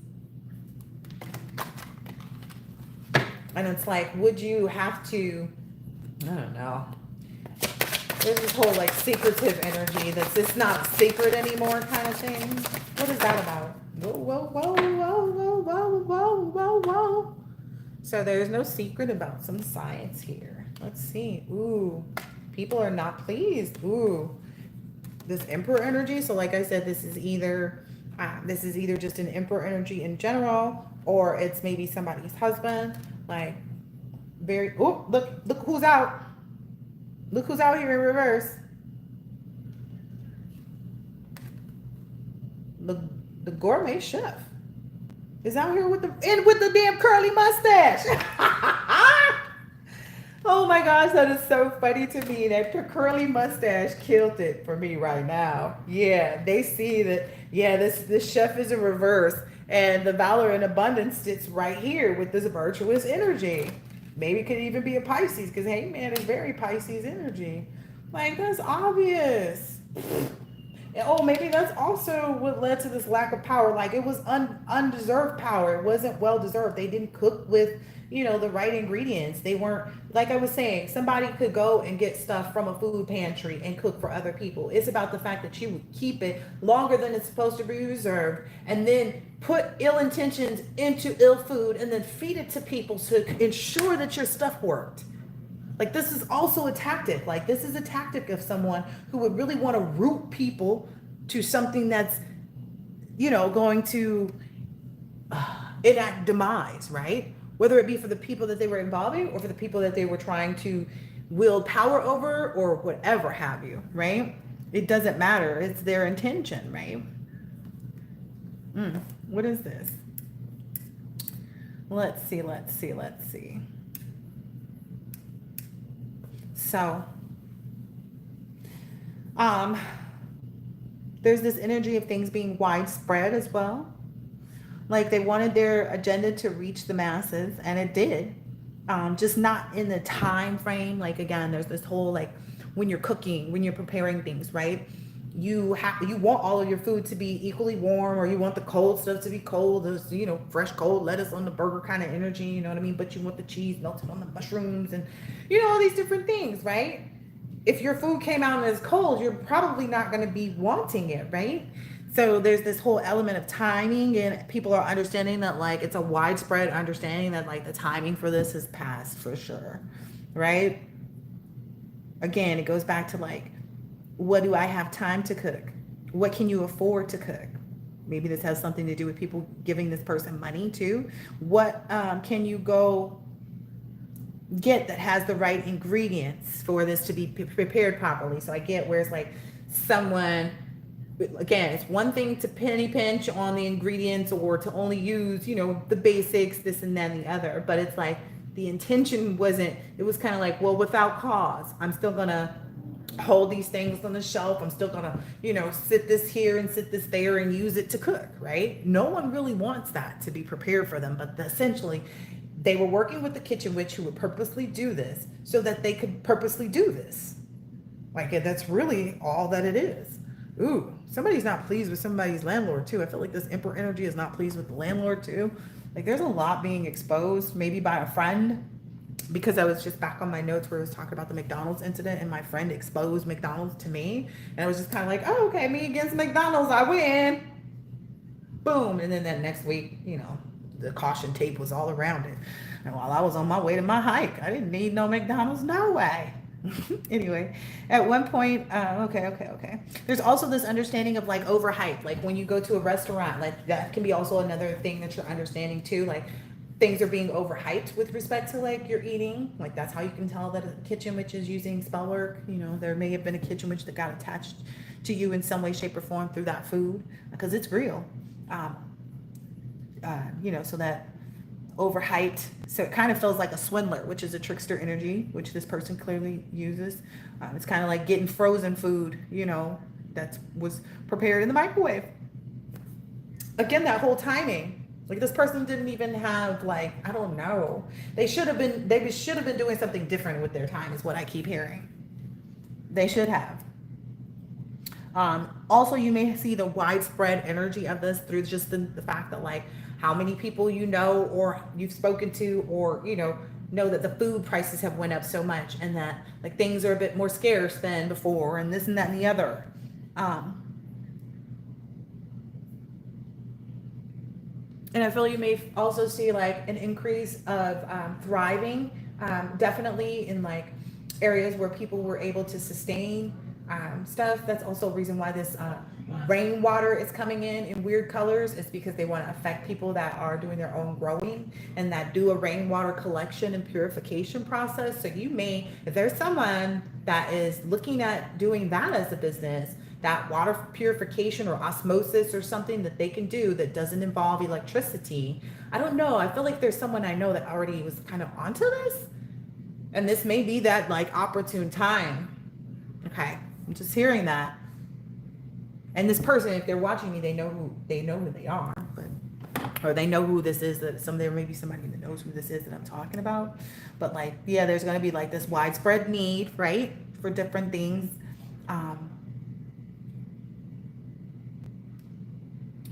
And it's like, would you have to, I don't know. There's this whole like secretive energy that's just not secret anymore kind of thing. What is that about? Whoa, whoa, whoa, whoa, whoa, whoa, whoa, whoa, whoa. So there's no secret about some science here. Let's see. Ooh, people are not pleased. Ooh, this Emperor energy. So like I said, this is either just an Emperor energy in general, or it's maybe somebody's husband. Like, very. Oh, look who's out. Look who's out here in reverse. the gourmet chef is out here with the damn curly mustache. Oh my gosh, that is so funny to me. That curly mustache killed it for me right now. Yeah, they see that. Yeah, this chef is a reverse, and the valor and abundance sits right here with this virtuous energy. Maybe it could even be a Pisces, because hey man, it's very Pisces energy. Like, that's obvious. And, oh, maybe that's also what led to this lack of power. Like, it was undeserved power. It wasn't well deserved. They didn't cook with, the right ingredients. They weren't, like I was saying, somebody could go and get stuff from a food pantry and cook for other people. It's about the fact that you would keep it longer than it's supposed to be reserved, and then put ill intentions into ill food, and then feed it to people to ensure that your stuff worked. Like, this is also a tactic. Like, this is a tactic of someone who would really want to root people to something that's, going to enact demise, right? Whether it be for the people that they were involving, or for the people that they were trying to wield power over, or whatever have you, right? It doesn't matter. It's their intention, right? What is this? Let's see. So, there's this energy of things being widespread as well. Like, they wanted their agenda to reach the masses, and it did. Just not in the time frame. Like, again, there's this whole, like, when you're cooking, when you're preparing things, right? You want all of your food to be equally warm, or you want the cold stuff to be cold. There's, fresh cold lettuce on the burger kind of energy, you know what I mean? But you want the cheese melted on the mushrooms, and all these different things, right? If your food came out as cold, you're probably not going to be wanting it, right? So there's this whole element of timing, and people are understanding that, like, it's a widespread understanding that, like, the timing for this is past for sure, right? Again, it goes back to, like, what do I have time to cook? What can you afford to cook? Maybe this has something to do with people giving this person money too. What can you go get that has the right ingredients for this to be prepared properly? So I get where it's like someone, again, it's one thing to penny pinch on the ingredients, or to only use, the basics, this and that and the other. But it's like the intention wasn't, it was kind of like, well, without cause, I'm still going to hold these things on the shelf. I'm still gonna, sit this here and sit this there and use it to cook, right? No one really wants that to be prepared for them, but essentially they were working with the kitchen witch, who would purposely do this so that they could purposely do this. Like, that's really all that it is. Ooh, somebody's not pleased with somebody's landlord too. I feel like this Emperor energy is not pleased with the landlord too. Like, there's a lot being exposed, maybe by a friend, because I was just back on my notes where I was talking about the McDonald's incident, and my friend exposed McDonald's to me, and I was just kind of like, oh, okay, me against McDonald's, I win. Boom. And then that next week, the caution tape was all around it. And while I was on my way to my hike, I didn't need no McDonald's, no way. Anyway, at one point, okay. There's also this understanding of, like, overhype. Like, when you go to a restaurant, like, that can be also another thing that you're understanding too. Like, things are being overhyped with respect to, like, your eating. Like, that's how you can tell that a kitchen witch is using spell work. There may have been a kitchen witch that got attached to you in some way, shape, or form through that food, because it's real. So that overhyped. So it kind of feels like a swindler, which is a trickster energy, which this person clearly uses. It's kind of like getting frozen food, that was prepared in the microwave. Again, that whole timing. Like, this person didn't even have, like, I don't know. They should have been doing something different with their time, is what I keep hearing. They should have. Also, you may see the widespread energy of this through just the fact that, like, how many people or you've spoken to, or, know that the food prices have went up so much, and that, like, things are a bit more scarce than before, and this and that and the other. And I feel you may also see, like, an increase of thriving, definitely in, like, areas where people were able to sustain stuff. That's also a reason why this rainwater is coming in weird colors. It's because they want to affect people that are doing their own growing, and that do a rainwater collection and purification process. So you may, if there's someone that is looking at doing that as a business, that water purification or osmosis or something that they can do that doesn't involve electricity. I don't know. I feel like there's someone I know that already was kind of onto this. And this may be that like opportune time. Okay. I'm just hearing that. And this person, if they're watching me, they know who they are, but or they know who this is. That there may be somebody that knows who this is that I'm talking about. But like, yeah, there's gonna be like this widespread need, right, for different things.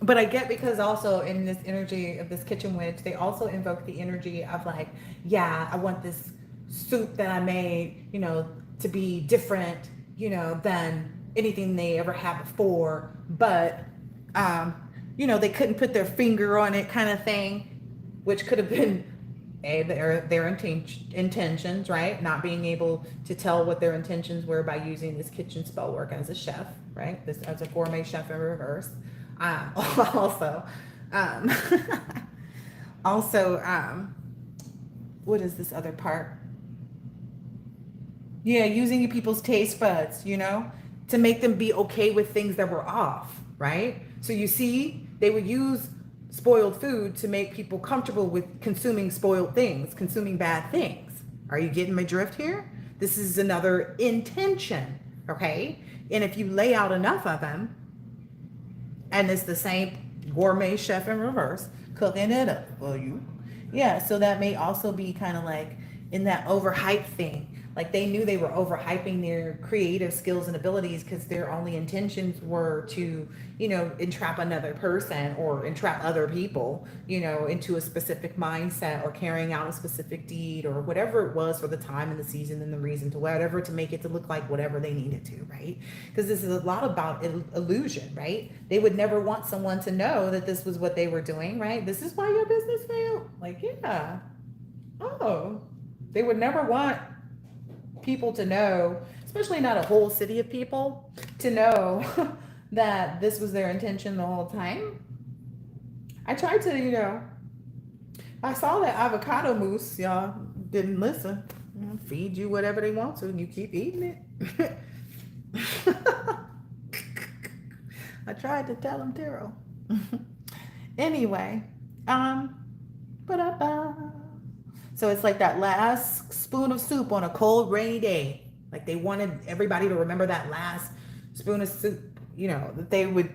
But I get, because also in this energy of this kitchen witch, they also invoke the energy of like, yeah, I want this soup that I made, to be different, than anything they ever had before. But, they couldn't put their finger on it, kind of thing, which could have been their intentions, right? Not being able to tell what their intentions were by using this kitchen spell work as a chef, right? This as a gourmet chef in reverse. Also, um, what is this other part? Yeah, using people's taste buds, to make them be okay with things that were off, right? So you see, they would use spoiled food to make people comfortable with consuming spoiled things, consuming bad things. Are you getting my drift here? This is another intention, okay? And if you lay out enough of them, and it's the same gourmet chef in reverse, cooking it up for you. Yeah, so that may also be kind of like in that overhyped thing. Like they knew they were overhyping their creative skills and abilities because their only intentions were to, entrap another person or entrap other people, into a specific mindset or carrying out a specific deed or whatever it was for the time and the season and the reason to whatever, to make it to look like whatever they needed to, right? Because this is a lot about illusion, right? They would never want someone to know that this was what they were doing, right? This is why your business failed. Like, yeah. Oh, they would never want people to know, especially not a whole city of people, to know that this was their intention the whole time. I tried to, I saw that avocado mousse, y'all didn't listen. Feed you whatever they want to and you keep eating it. I tried to tell them Taro. Anyway, so it's like that last spoon of soup on a cold, rainy day. Like they wanted everybody to remember that last spoon of soup, that they would,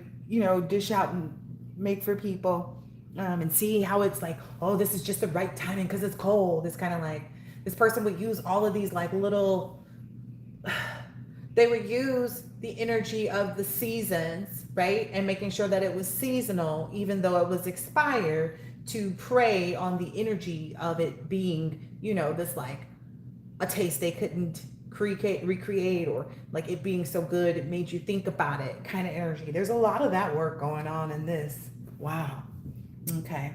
dish out and make for people, and see how it's like, oh, this is just the right timing because it's cold. It's kind of like this person would use all of these like little, they would use the energy of the seasons, right? And making sure that it was seasonal, even though it was expired, to prey on the energy of it being, this like a taste they couldn't recreate, or like it being so good it made you think about it kind of energy. There's a lot of that work going on in this. Wow. Okay.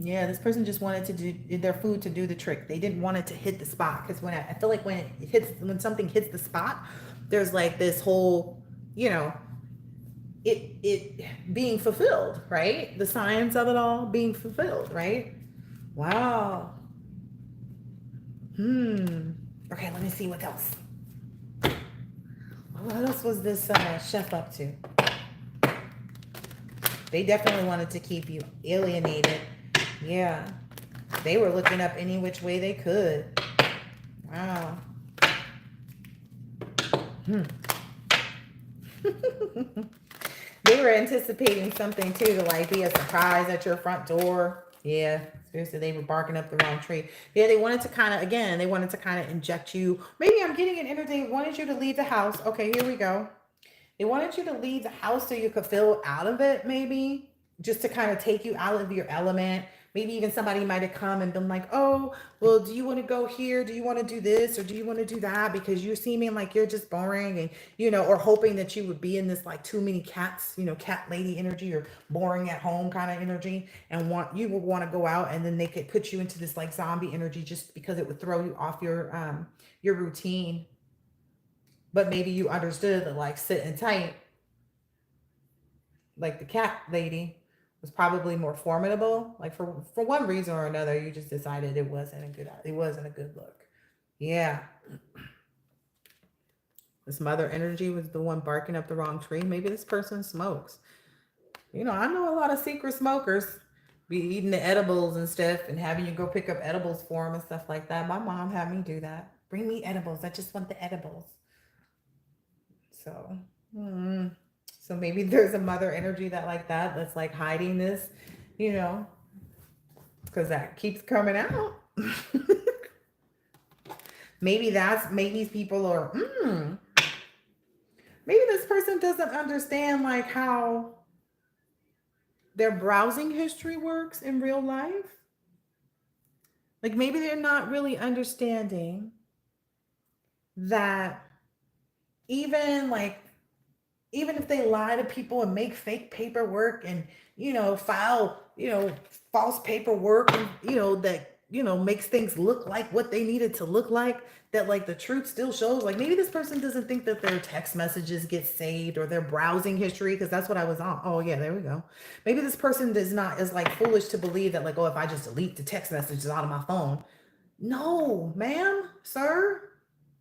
Yeah, this person just wanted to do their food to do the trick. They didn't want it to hit the spot, because I feel like when something hits the spot, there's like this whole, it being fulfilled, right? The science of it all being fulfilled, right? Wow. Okay, let me see what else. What else was this chef up to? They definitely wanted to keep you alienated. Yeah. They were looking up any which way they could. Wow. They were anticipating something too, to like be a surprise at your front door. Yeah. Seriously, they were barking up the wrong tree. Yeah, they wanted to kind of inject you. Maybe I'm getting an energy. They wanted you to leave the house. Okay, here we go. They wanted you to leave the house so you could feel out of it, maybe, just to kind of take you out of your element. Maybe even somebody might have come and been like, oh, well, do you want to go here? Do you want to do this? Or do you want to do that? Because you're seeming like you're just boring, and, or hoping that you would be in this like too many cats, cat lady energy, or boring at home kind of energy, and you would want to go out, and then they could put you into this like zombie energy just because it would throw you off your routine. But maybe you understood that like sitting tight, like the cat lady, was probably more formidable. Like for one reason or another, you just decided it wasn't a good look. Yeah. This mother energy was the one barking up the wrong tree. Maybe this person smokes. You know, I know a lot of secret smokers be eating the edibles and stuff and having you go pick up edibles for them and stuff like that. My mom had me do that. Bring me edibles. I just want the edibles. So, so maybe there's a mother energy that like that that's like hiding this, you know, because that keeps coming out. Maybe these people are, maybe this person doesn't understand like how their browsing history works in real life. Like maybe they're not really understanding that even if they lie to people and make fake paperwork and file false paperwork and that makes things look like what they needed to look like, that like the truth still shows, like maybe this person doesn't think that their text messages get saved or their browsing history, because that's what I was on. Oh yeah, there we go. Maybe this person is like foolish to believe that like, oh, if I just delete the text messages out of my phone. No, ma'am, sir,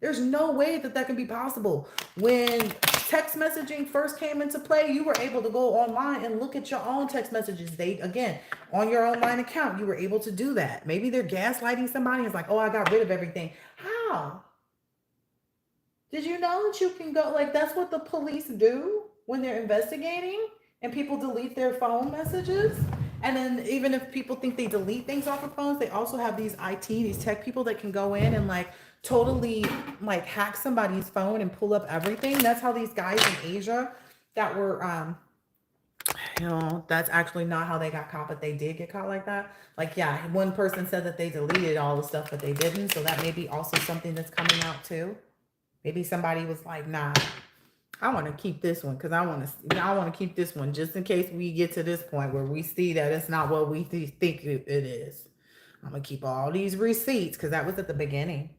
there's no way that can be possible. When text messaging first came into play, you were able to go online and look at your own text messages. Again, on your online account, you were able to do that. Maybe they're gaslighting somebody. It's like, oh, I got rid of everything. How? Did you know that you can go, like, that's what the police do when they're investigating and people delete their phone messages? And then even if people think they delete things off of phones, they also have these these tech people that can go in and like totally like hack somebody's phone and pull up everything. That's how these guys in Asia that were, that's actually not how they got caught, but they did get caught like that. Like, yeah, one person said that they deleted all the stuff, but they didn't. So that may be also something that's coming out too. Maybe somebody was like, nah, I want to keep this one because I want to keep this one just in case we get to this point where we see that it's not what we think it is. I'm going to keep all these receipts because that was at the beginning.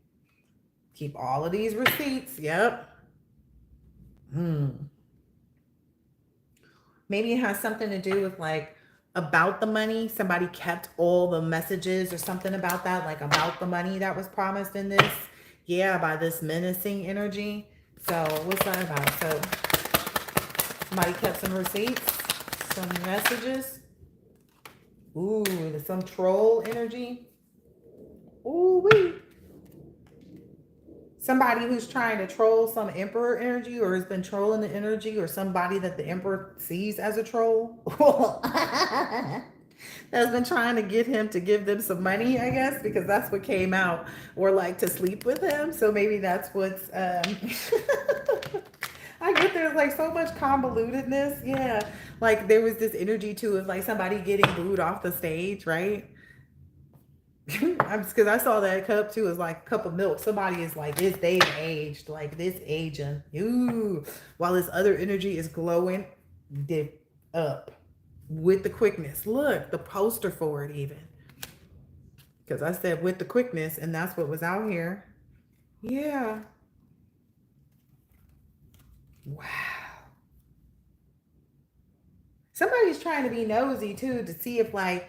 Keep all of these receipts. Yep. Maybe it has something to do with like about the money. Somebody kept all the messages or something about that, like about the money that was promised in this. Yeah, by this menacing energy. So what's that about? So somebody kept some receipts, some messages. Ooh, some troll energy. Ooh, wee. Somebody who's trying to troll some emperor energy or has been trolling the energy, or somebody that the emperor sees as a troll. That's been trying to get him to give them some money, I guess, because that's what came out, or like to sleep with him. So maybe that's what's I get there's like so much convolutedness. Yeah. Like there was this energy too of like somebody getting booed off the stage, right? Because I saw that cup too as like a cup of milk. Somebody is like, they've aged, like this aging. Ooh, while this other energy is glowing dip up with the quickness. Look, the poster for it even. Because I said with the quickness, and that's what was out here. Yeah. Wow. Somebody's trying to be nosy too to see if like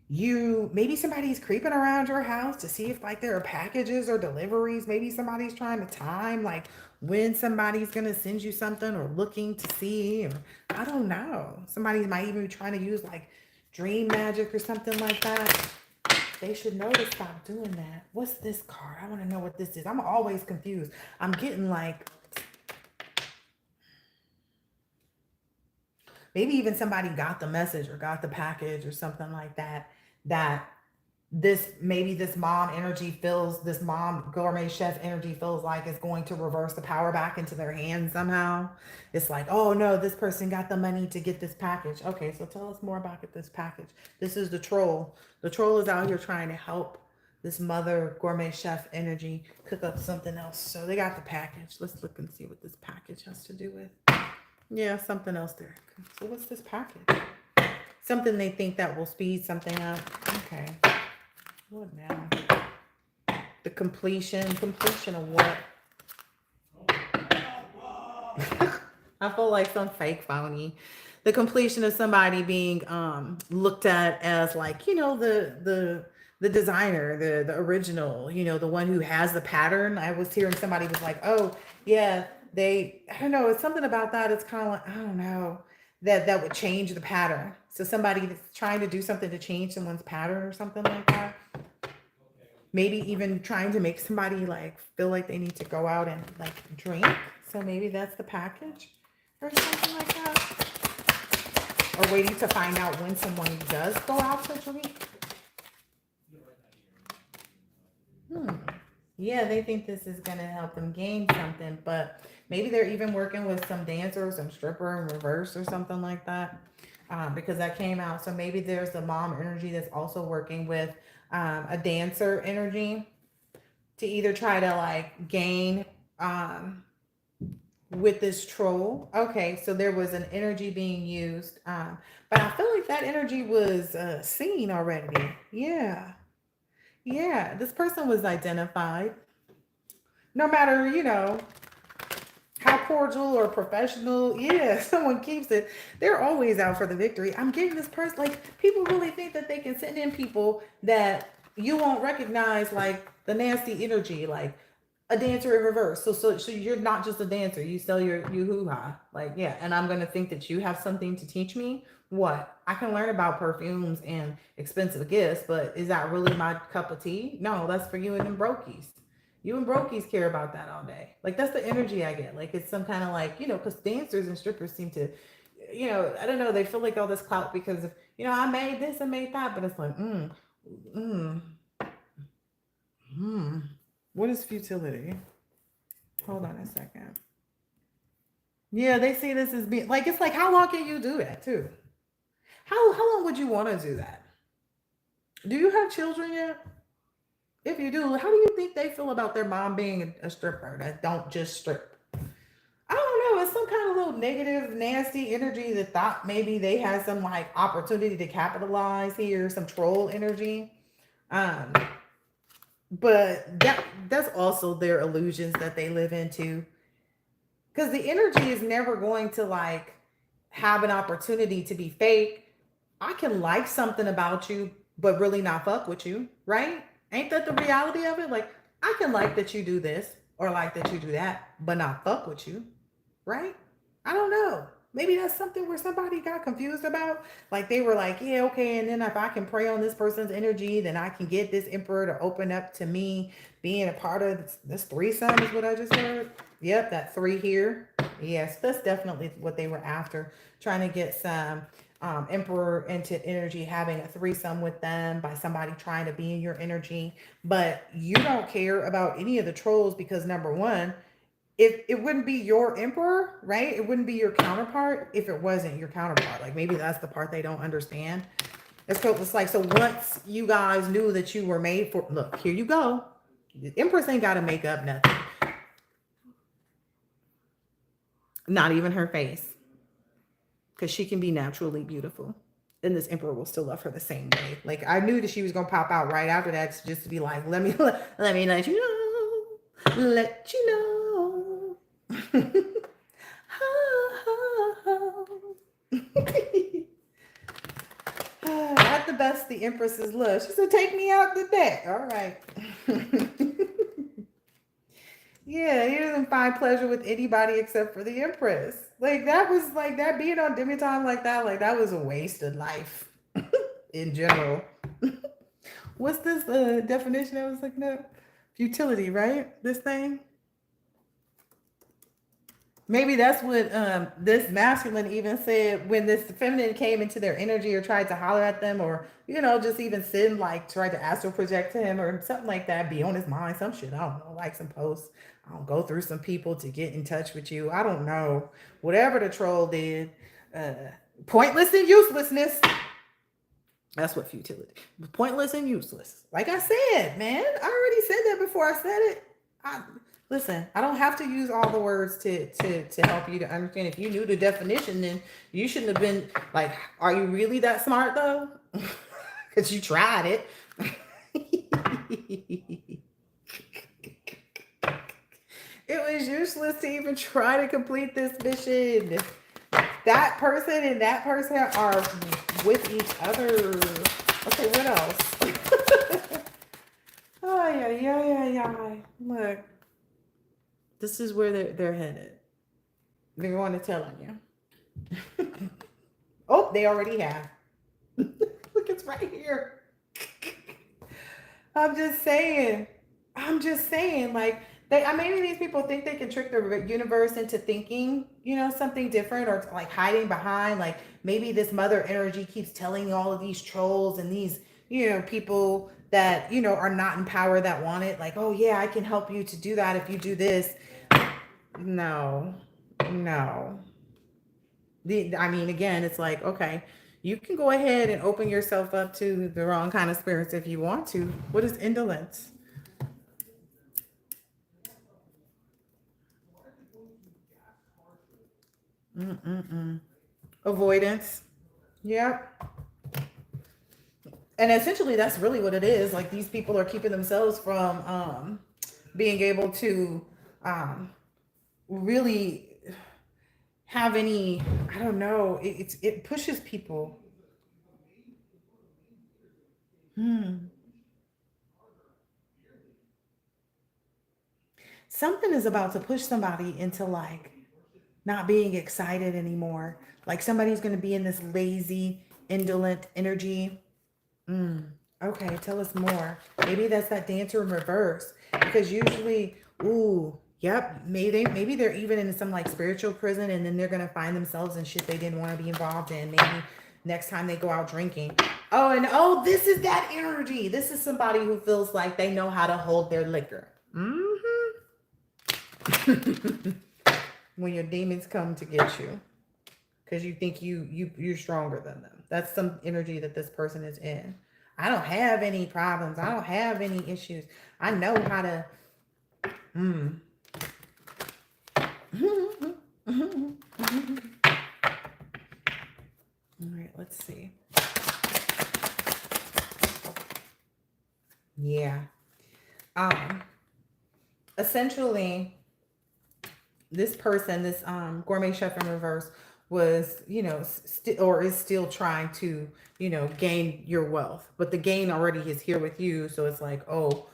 maybe somebody's creeping around your house to see if like there are packages or deliveries. Maybe somebody's trying to time like when somebody's gonna send you something, or looking to see, or I don't know. Somebody might even be trying to use like dream magic or something like that. They should know to stop doing that. What's this card? I want to know what this is. I'm always confused. I'm getting like, maybe even somebody got the message or got the package or something like that, that this mom energy feels, this mom gourmet chef energy feels like it's going to reverse the power back into their hands somehow. It's like, oh no, this person got the money to get this package. Okay, so tell us more about this package. This is the troll. The troll is out here trying to help this mother gourmet chef energy cook up something else. So they got the package. Let's look and see what this package has to do with. Yeah, something else there. So what's this package? Something they think that will speed something up. Okay. What now? The completion of what? I feel like some fake phony. The completion of somebody being looked at as like, the designer, the original, the one who has the pattern. I was hearing somebody was like, oh yeah, I don't know, it's something about that. It's kind of like, I don't know, that would change the pattern. So somebody that's trying to do something to change someone's pattern or something like that. Maybe even trying to make somebody like feel like they need to go out and like drink. So maybe that's the package or something like that. Or waiting to find out when someone does go out to drink. Yeah, they think this is going to help them gain something, but maybe they're even working with some dancer or some stripper in reverse or something like that, because that came out. So maybe there's the mom energy that's also working with a dancer energy to either try to like gain with this troll. Okay, so there was an energy being used, but I feel like that energy was seen already. Yeah. Yeah, this person was identified. No matter, how cordial or professional, yeah, someone keeps it, they're always out for the victory. I'm getting this person, like, people really think that they can send in people that you won't recognize, like, the nasty energy, like a dancer in reverse. So you're not just a dancer, you sell you hoo-ha. Like, yeah, and I'm gonna think that you have something to teach me. What? I can learn about perfumes and expensive gifts, but is that really my cup of tea? No, that's for you and them brokies. You and brokies care about that all day. Like, that's the energy I get. Like, it's some kind of like, because dancers and strippers seem to, I don't know, they feel like all this clout because of, I made this and made that, but it's like, mm, what is futility? Hold on a second. Yeah, they see this as being like, it's like, how long can you do that too? How long would you want to do that? Do you have children yet? If you do, how do you think they feel about their mom being a stripper that don't just strip? I don't know. It's some kind of little negative, nasty energy that thought maybe they had some like opportunity to capitalize here, some troll energy. Um, but that's also their illusions that they live into. Because the energy is never going to like have an opportunity to be fake. I can like something about you, but really not fuck with you, right? Ain't that the reality of it? Like, I can like that you do this or like that you do that, but not fuck with you, right? I don't know. Maybe that's something where somebody got confused about. Like, they were like, yeah, okay. And then if I can prey on this person's energy, then I can get this emperor to open up to me being a part of this threesome, is what I just heard. Yep, that three here. Yes, that's definitely what they were after. Trying to get some emperor into energy, having a threesome with them by somebody trying to be in your energy. But you don't care about any of the trolls because, number one, if it wouldn't be your emperor, right? It wouldn't be your counterpart if it wasn't your counterpart. Like, maybe that's the part they don't understand. It's like, so once you guys knew that you were made for, look, here you go. The empress ain't got to make up nothing. Not even her face. Because she can be naturally beautiful. And this emperor will still love her the same way. Like, I knew that she was going to pop out right after that just to be like, let me let you know. Let you know. At the best, the empress's love. She said, take me out the deck. All right. Yeah, he doesn't find pleasure with anybody except for the empress. Like, that was like that being on demi-time like that was a wasted life in general. What's this definition I was looking at? Futility, right? This thing? Maybe that's what this masculine even said when this feminine came into their energy or tried to holler at them, or just even sin, like tried to astral project to him or something like that, be on his mind, some shit. I don't know, like some posts. I don't go through some people to get in touch with you. I don't know. Whatever the troll did, pointless and uselessness. That's what futility. Pointless and useless. Like I said, man, I already said that before I said it. Listen, I don't have to use all the words to help you to understand. If you knew the definition, then you shouldn't have been like, are you really that smart though? Because you tried it. It was useless to even try to complete this mission. That person and that person are with each other. Okay, what else? Oh, yeah. Look. This is where they're headed. They're going to tell on you. Oh, they already have. Look, it's right here. I'm just saying. I'm just saying, like, maybe these people think they can trick the universe into thinking, something different, or like hiding behind, like maybe this mother energy keeps telling all of these trolls and these, people that, are not in power that want it, like, oh yeah, I can help you to do that if you do this. No, no. I mean, again, it's like, okay, you can go ahead and open yourself up to the wrong kind of spirits if you want to. What is indolence? Mm-mm-mm. Avoidance. Yep. And essentially, that's really what it is. Like, these people are keeping themselves from being able to um, really have any, I don't know, it pushes people. Hmm. Something is about to push somebody into like not being excited anymore. Like somebody's going to be in this lazy, indolent energy. Mm. Okay, tell us more. Maybe that's that dancer in reverse. Because usually, ooh, yep, maybe they're even in some like spiritual prison, and then they're gonna find themselves in shit they didn't want to be involved in. Maybe next time they go out drinking. Oh, and oh, this is that energy. This is somebody who feels like they know how to hold their liquor. When your demons come to get you because you think you're stronger than them. That's some energy that this person is in. I don't have any problems. I don't have any issues. I know how to. Mm. All right, let's see. Yeah. Essentially, this person, this gourmet chef in reverse, was, or is still trying to, gain your wealth, but the gain already is here with you. So it's like, oh,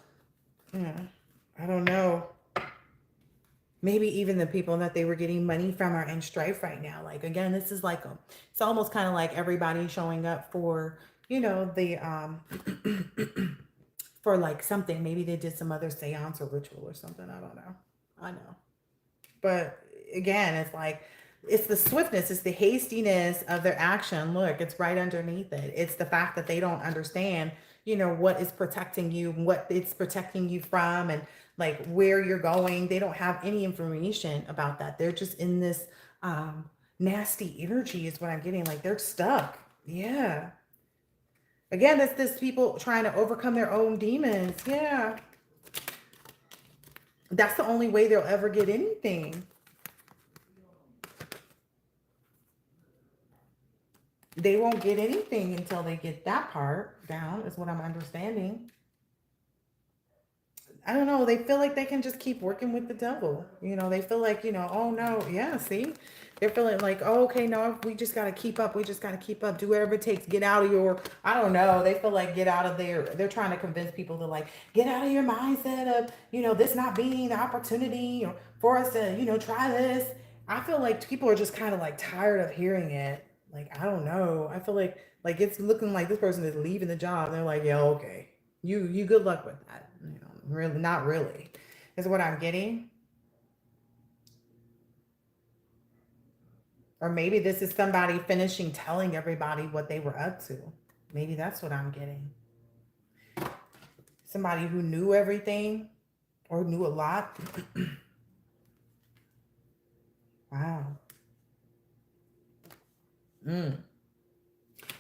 yeah, I don't know. Maybe even the people that they were getting money from are in strife right now. Like, again, this is like it's almost kind of like everybody showing up for, the for like something. Maybe they did some other seance or ritual or something. I don't know. I know. But again, it's like, it's the swiftness, it's the hastiness of their action. Look, it's right underneath it. It's the fact that they don't understand, what is protecting you, what it's protecting you from, and like where you're going. They don't have any information about that. They're just in this nasty energy, is what I'm getting. Like they're stuck. Yeah. Again, it's this people trying to overcome their own demons. Yeah. That's the only way they'll ever get anything. They won't get anything until they get that part down, is what I'm understanding. I don't know. They feel like they can just keep working with the devil. They feel like, oh no, yeah, see? They're feeling like, oh, okay, no, we just got to keep up. We just got to keep up. Do whatever it takes. Get out of your, I don't know. They feel like get out of they're trying to convince people to like, get out of your mindset of, this not being the opportunity or for us to, try this. I feel like people are just kind of like tired of hearing it. Like, I don't know. I feel like it's looking like this person is leaving the job. They're like, yeah, okay. You good luck with that. Really, not really, is what I'm getting. Or maybe this is somebody finishing telling everybody what they were up to. Maybe that's what I'm getting. Somebody who knew everything or knew a lot. Wow. Mm.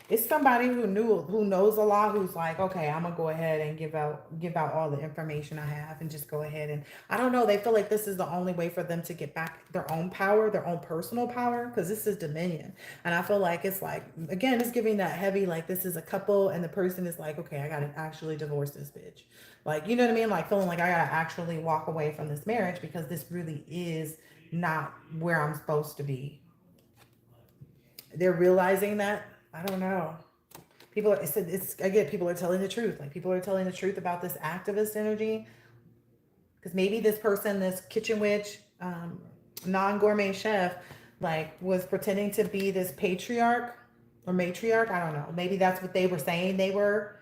It's somebody who knows a lot, who's like, okay, I'm gonna go ahead and give out all the information I have and just go ahead, and I don't know, they feel like this is the only way for them to get back their own power, their own personal power, because this is dominion. And I feel like it's like, again, it's giving that heavy, like this is a couple and the person is like, okay, I gotta actually divorce this bitch. Like, you know what I mean? Like feeling like I gotta actually walk away from this marriage because this really is not where I'm supposed to be. They're realizing that. I don't know. People are, it's I get people are telling the truth. Like people are telling the truth about this activist energy. Because maybe this person, this kitchen witch, non-gourmet chef like was pretending to be this patriarch or matriarch. I don't know. Maybe that's what they were saying they were.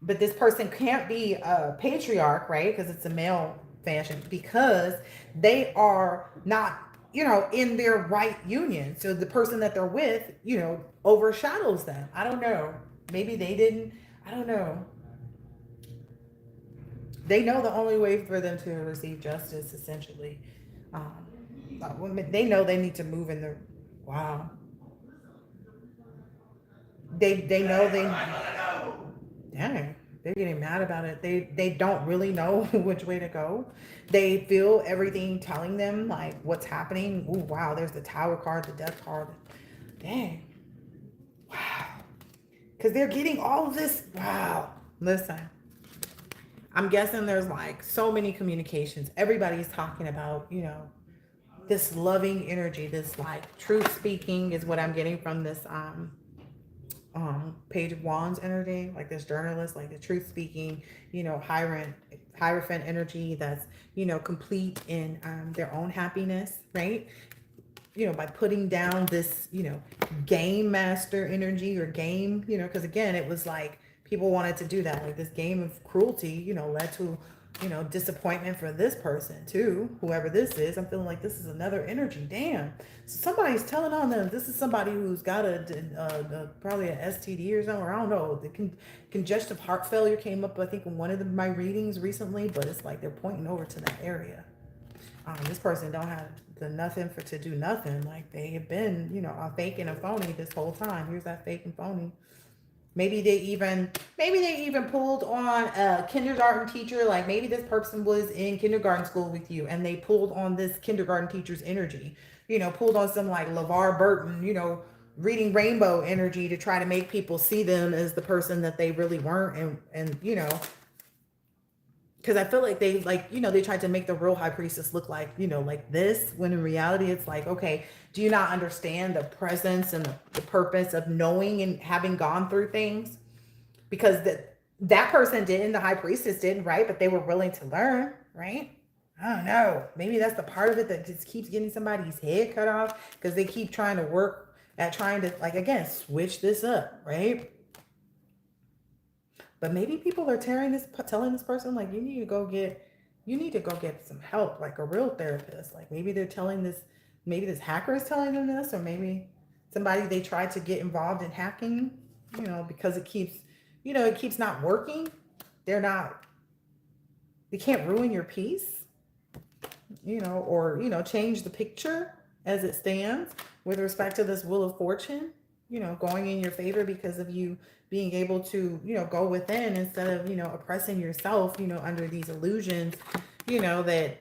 But this person can't be a patriarch, right? Because it's a male fashion, because they are not, in their right union. So the person that they're with, overshadows them. I don't know. Maybe they didn't. I don't know. They know the only way for them to receive justice, essentially. Um, they know they need to move in the. Wow. They know they. Dang, they're getting mad about it. They don't really know which way to go. They feel everything telling them like what's happening. Ooh, wow, there's the tower card, the death card. Dang. Wow. Because they're getting all of this. Wow. Listen, I'm guessing there's like so many communications. Everybody's talking about, this loving energy, this like truth speaking is what I'm getting from this Page of Wands energy, like this journalist, like the truth speaking, Hierophant energy that's, complete in their own happiness, right? By putting down this, game master energy or game, because again, it was like people wanted to do that, like this game of cruelty, led to, disappointment for this person too, whoever this is. I'm feeling like this is another energy. Damn. So somebody's telling on them. This is somebody who's got probably an STD or something, or I don't know. The congestive heart failure came up, I think, in one of my readings recently, but it's like they're pointing over to that area. This person don't have the nothing to do nothing. Like they have been, a fake and a phony this whole time. Here's that fake and phony. Maybe they even pulled on a kindergarten teacher. Like maybe this person was in kindergarten school with you and they pulled on this kindergarten teacher's energy, pulled on some like LeVar Burton, reading rainbow energy to try to make people see them as the person that they really weren't. And because I feel like they tried to make the real high priestess look like, like this, when in reality it's like, okay, do you not understand the presence and the purpose of knowing and having gone through things? Because that person didn't, the high priestess didn't, right? But they were willing to learn, right? I don't know. Maybe that's the part of it that just keeps getting somebody's head cut off, because they keep trying to work at trying to, like, again, switch this up, right? But maybe people are telling this person, like, you need to go get some help, like a real therapist. Like maybe they're telling this, maybe this hacker is telling them this, or maybe somebody they tried to get involved in hacking, because it keeps not working. They can't ruin your peace, or, change the picture as it stands with respect to this Wheel of Fortune, going in your favor because of you being able to, go within instead of, oppressing yourself, under these illusions, that,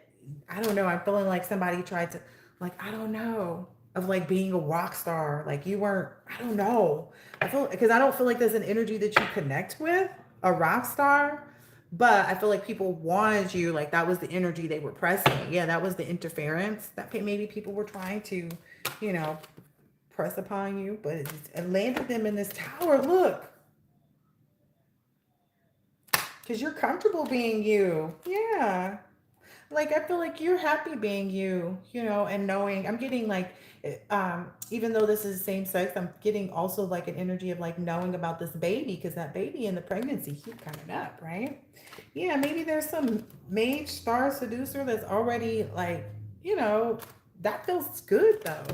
I don't know, I'm feeling like somebody tried to, like, I don't know, of like being a rock star. Like you weren't, I don't know. Because I don't feel like there's an energy that you connect with, a rock star. But I feel like people wanted you, like that was the energy they were pressing. Yeah, that was the interference that maybe people were trying to, press upon you. But it landed them in this tower. Look. Because you're comfortable being you. Yeah. Like, I feel like you're happy being you, and knowing, I'm getting like, even though this is same sex, I'm getting also like an energy of like knowing about this baby, because that baby in the pregnancy keep coming up, right? Yeah, maybe there's some mage star seducer that's already like, that feels good though.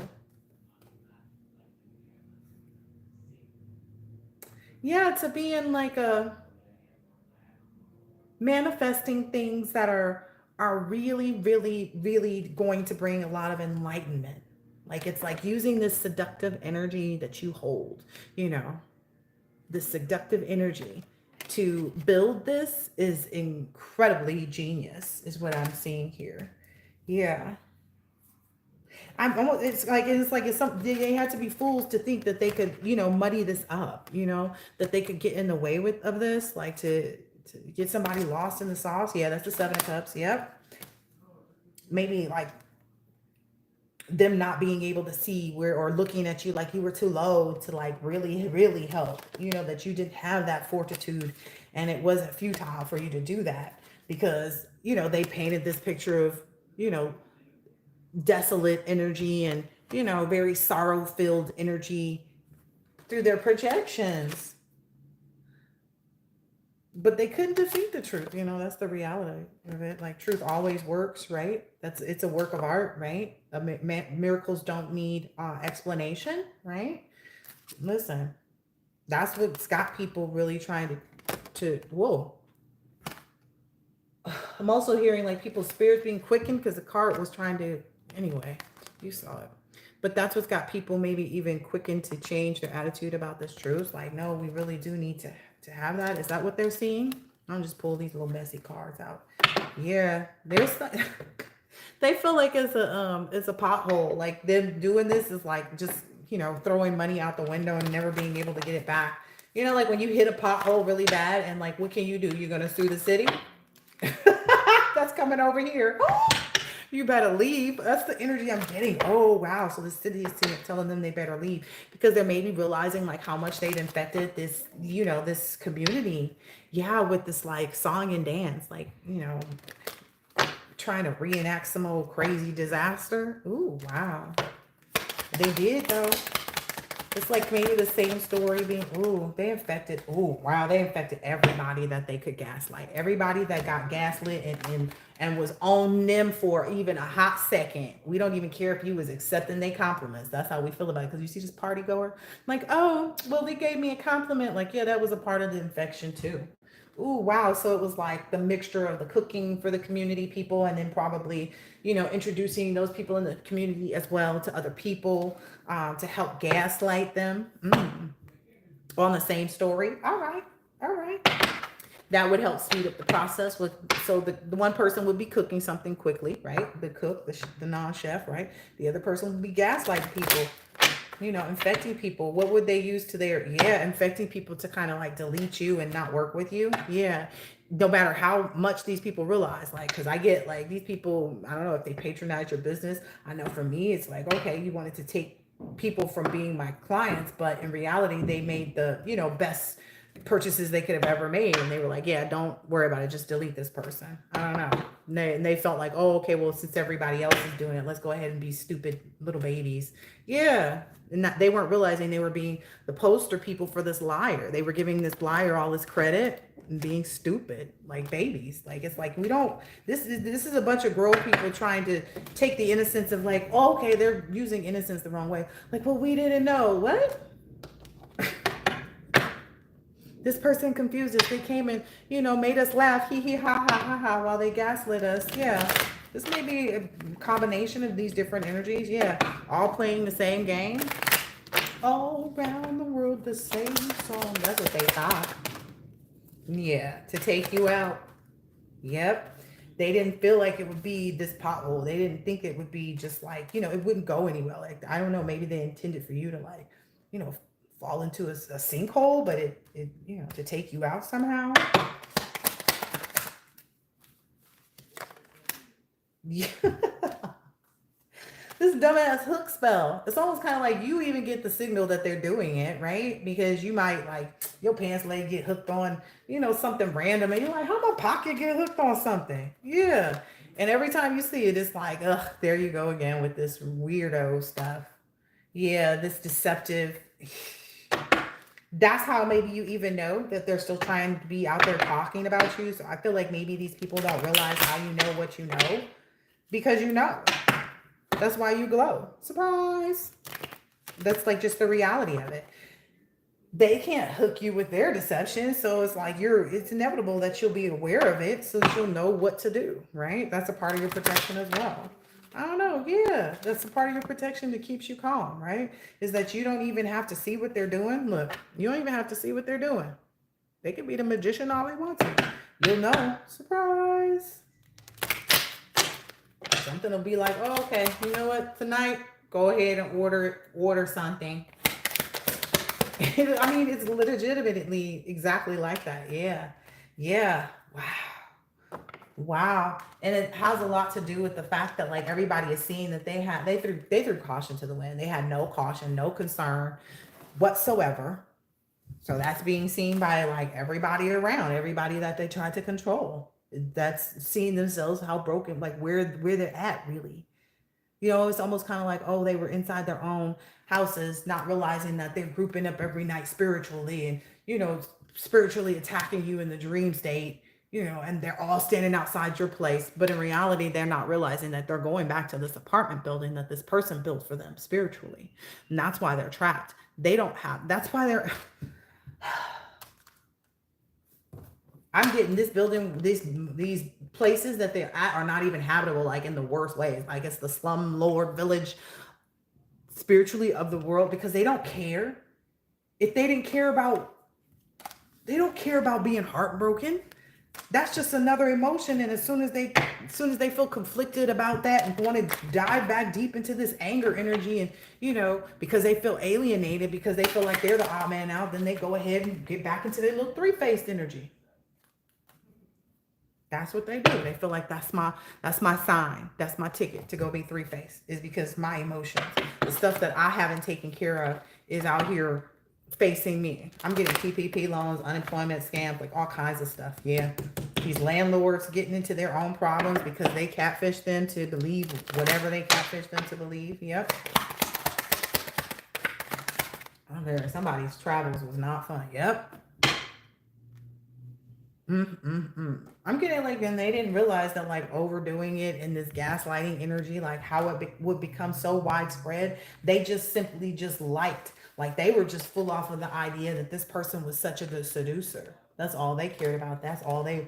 Yeah, to be in like a manifesting things that are really, really, really going to bring a lot of enlightenment. Like it's like using this seductive energy that you hold, this seductive energy to build this is incredibly genius, is what I'm seeing here. Yeah. I'm almost, it's some, they had to be fools to think that they could, muddy this up, that they could get in the way of this, like to get somebody lost in the sauce. Yeah, that's the Seven of Cups. Yep. Maybe like them not being able to see where, or looking at you like you were too low to like really, really help, that you didn't have that fortitude and it wasn't futile for you to do that, because, they painted this picture of, desolate energy and, you know, very sorrow filled energy through their projections. But they couldn't defeat the truth. You know, that's the reality of it. Like, truth always works, right? It's a work of art, right? Miracles don't need explanation, right? Listen, that's what's got people really trying whoa. I'm also hearing like people's spirits being quickened because the card was trying to, anyway, you saw it. But that's what's got people maybe even quickened to change their attitude about this truth. Like, no, we really do need to have that. Is that what they're seeing? I'm just pull these little messy cards out. Yeah, there's they feel like it's a pothole. Like, them doing this is like just, you know, throwing money out the window and never being able to get it back. You know, like when you hit a pothole really bad and like, what can you do? You're gonna sue the city? That's coming over here. You better leave. That's the energy I'm getting. Oh, wow. So the city is telling them they better leave because they're maybe realizing like how much they've infected this, you know, this community. Yeah, with this like song and dance, like, you know, trying to reenact some old crazy disaster. Ooh, wow. They did though. It's like maybe the same story being, ooh, they infected, ooh, wow, they infected everybody that they could gaslight. Everybody that got gaslit and was on them for even a hot second. We don't even care if you was accepting their compliments. That's how we feel about it. Because you see this party goer, like, oh, well, they gave me a compliment. Like, yeah, that was a part of the infection too. Ooh, wow. So it was like the mixture of the cooking for the community people and then probably, you know, introducing those people in the community as well to other people to help gaslight them on the same story. All right. All right. That would help speed up the process. So the one person would be cooking something quickly, right? The cook, the non-chef, right? The other person would be gaslighting people, you know, infecting people. What would they use to their, yeah, infecting people to kind of like delete you and not work with you. Yeah. No matter how much these people realize, like, because I get like these people, I don't know if they patronize your business. I know for me, it's like, okay, you wanted to take people from being my clients, but in reality, they made the, you know, best purchases they could have ever made. And they were like, yeah, don't worry about it. Just delete this person. I don't know. And they felt like, oh, okay, well, since everybody else is doing it, let's go ahead and be stupid little babies. Yeah. And they weren't realizing they were being the poster people for this liar. They were giving this liar all this credit and being stupid like babies. Like, it's like, we don't, this is a bunch of grown people trying to take the innocence of like, oh, okay, they're using innocence the wrong way. Like, well, we didn't know. What? This person confused us. They came and, you know, made us laugh, hee hee ha ha ha ha, while they gaslit us. Yeah, this may be a combination of these different energies. Yeah, all playing the same game. All around the world, the same song. That's what they thought. Yeah, to take you out. Yep. They didn't feel like it would be this pothole. They didn't think it would be just like, you know, it wouldn't go anywhere. Like, I don't know, maybe they intended for you to like, you know, fall into a sinkhole, but it, you know, to take you out somehow. Yeah. This dumbass hook spell. It's almost kind of like you even get the signal that they're doing it, right? Because you might like your pants leg get hooked on, you know, something random, and you're like, how my pocket get hooked on something? Yeah. And every time you see it, it's like, ugh, there you go again with this weirdo stuff. Yeah, this deceptive. That's how maybe you even know that they're still trying to be out there talking about you. So I feel like maybe these people don't realize how you know what you know because you know. That's why you glow. Surprise. That's like just the reality of it. They can't hook you with their deception. So it's like it's inevitable that you'll be aware of it so that you'll know what to do, right? That's a part of your protection as well. I don't know. Yeah, that's a part of your protection that keeps you calm, right? Is that you don't even have to see what they're doing. Look, you don't even have to see what they're doing. They can be the magician all they want to. You'll know. Surprise. Something will be like, oh, okay, you know what? Tonight, go ahead and order something. I mean, it's legitimately exactly like that. Yeah. Yeah. Wow. Wow. And it has a lot to do with the fact that like everybody is seeing that they threw caution to the wind. They had no caution, no concern whatsoever. So that's being seen by like everybody around, everybody that they tried to control. That's seeing themselves how broken, like where they're at really. You know, it's almost kind of like, oh, they were inside their own houses, not realizing that they're grouping up every night spiritually and, you know, spiritually attacking you in the dream state, you know, and they're all standing outside your place. But in reality, they're not realizing that they're going back to this apartment building that this person built for them spiritually. And that's why they're trapped. They don't have, that's why they're, I'm getting this building, these places that they're at are not even habitable, like in the worst ways. Like it's the slum lord village spiritually of the world, because they don't care. If they didn't care about, they don't care about being heartbroken. That's just another emotion. And as soon as they feel conflicted about that and want to dive back deep into this anger energy, and you know, because they feel alienated, because they feel like they're the odd man out, then they go ahead and get back into their little three-faced energy. That's what they do. They feel like that's my sign. That's my ticket to go be three-faced, is because my emotions, the stuff that I haven't taken care of, is out here facing me. I'm getting PPP loans, unemployment scams, like all kinds of stuff. Yeah. These landlords getting into their own problems because they catfish them to believe whatever they catfish them to believe. Yep. Oh, there, somebody's travels was not fun. Yep. I'm getting like, and they didn't realize that like overdoing it in this gaslighting energy, like how it would become so widespread. They just simply just liked, like they were just full off of the idea that this person was such a good seducer. That's all they cared about. That's all they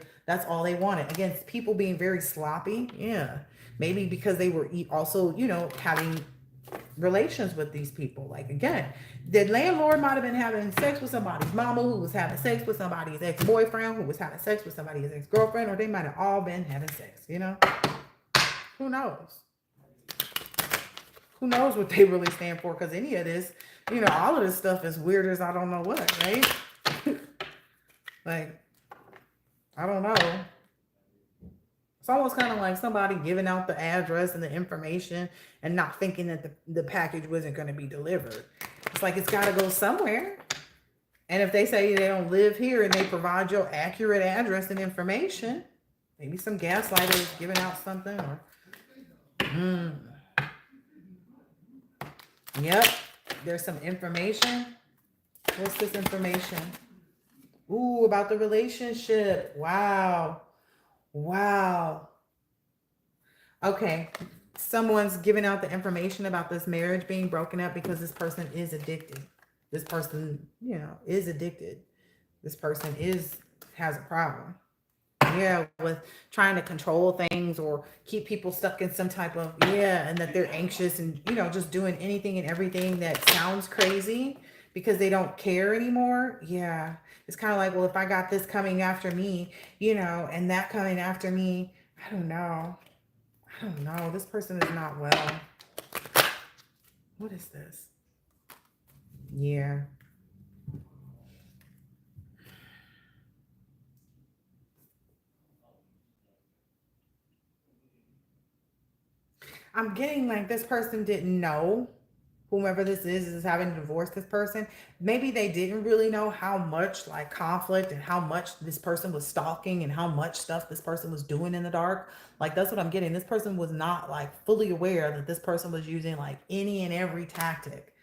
wanted. Again, people being very sloppy. Yeah. Maybe because they were also, you know, having relations with these people. Like again, the landlord might have been having sex with somebody's mama, who was having sex with somebody's ex-boyfriend, who was having sex with somebody's ex-girlfriend, or they might have all been having sex, you know? Who knows? Who knows what they really stand for? Because any of this, you know, all of this stuff is weird as I don't know what, right? Like, I don't know. It's almost kind of like somebody giving out the address and the information and not thinking that the package wasn't going to be delivered. It's like, it's got to go somewhere. And if they say they don't live here and they provide your accurate address and information, maybe some gaslighter is giving out something, or yep, there's some information. What's this information? Ooh, about the relationship. Wow. Okay. Someone's giving out the information about this marriage being broken up because this person is addicted. This person, you know, is addicted. This person has a problem. Yeah, with trying to control things or keep people stuck in some type of, and that they're anxious and, you know, just doing anything and everything that sounds crazy because they don't care anymore. Yeah. It's kind of like, well, if I got this coming after me, you know, and that coming after me, I don't know. This person is not well. What is this? Yeah. I'm getting like this person didn't know, whomever this is having to divorce this person. Maybe they didn't really know how much like conflict and how much this person was stalking and how much stuff this person was doing in the dark. Like that's what I'm getting. This person was not like fully aware that this person was using like any and every tactic.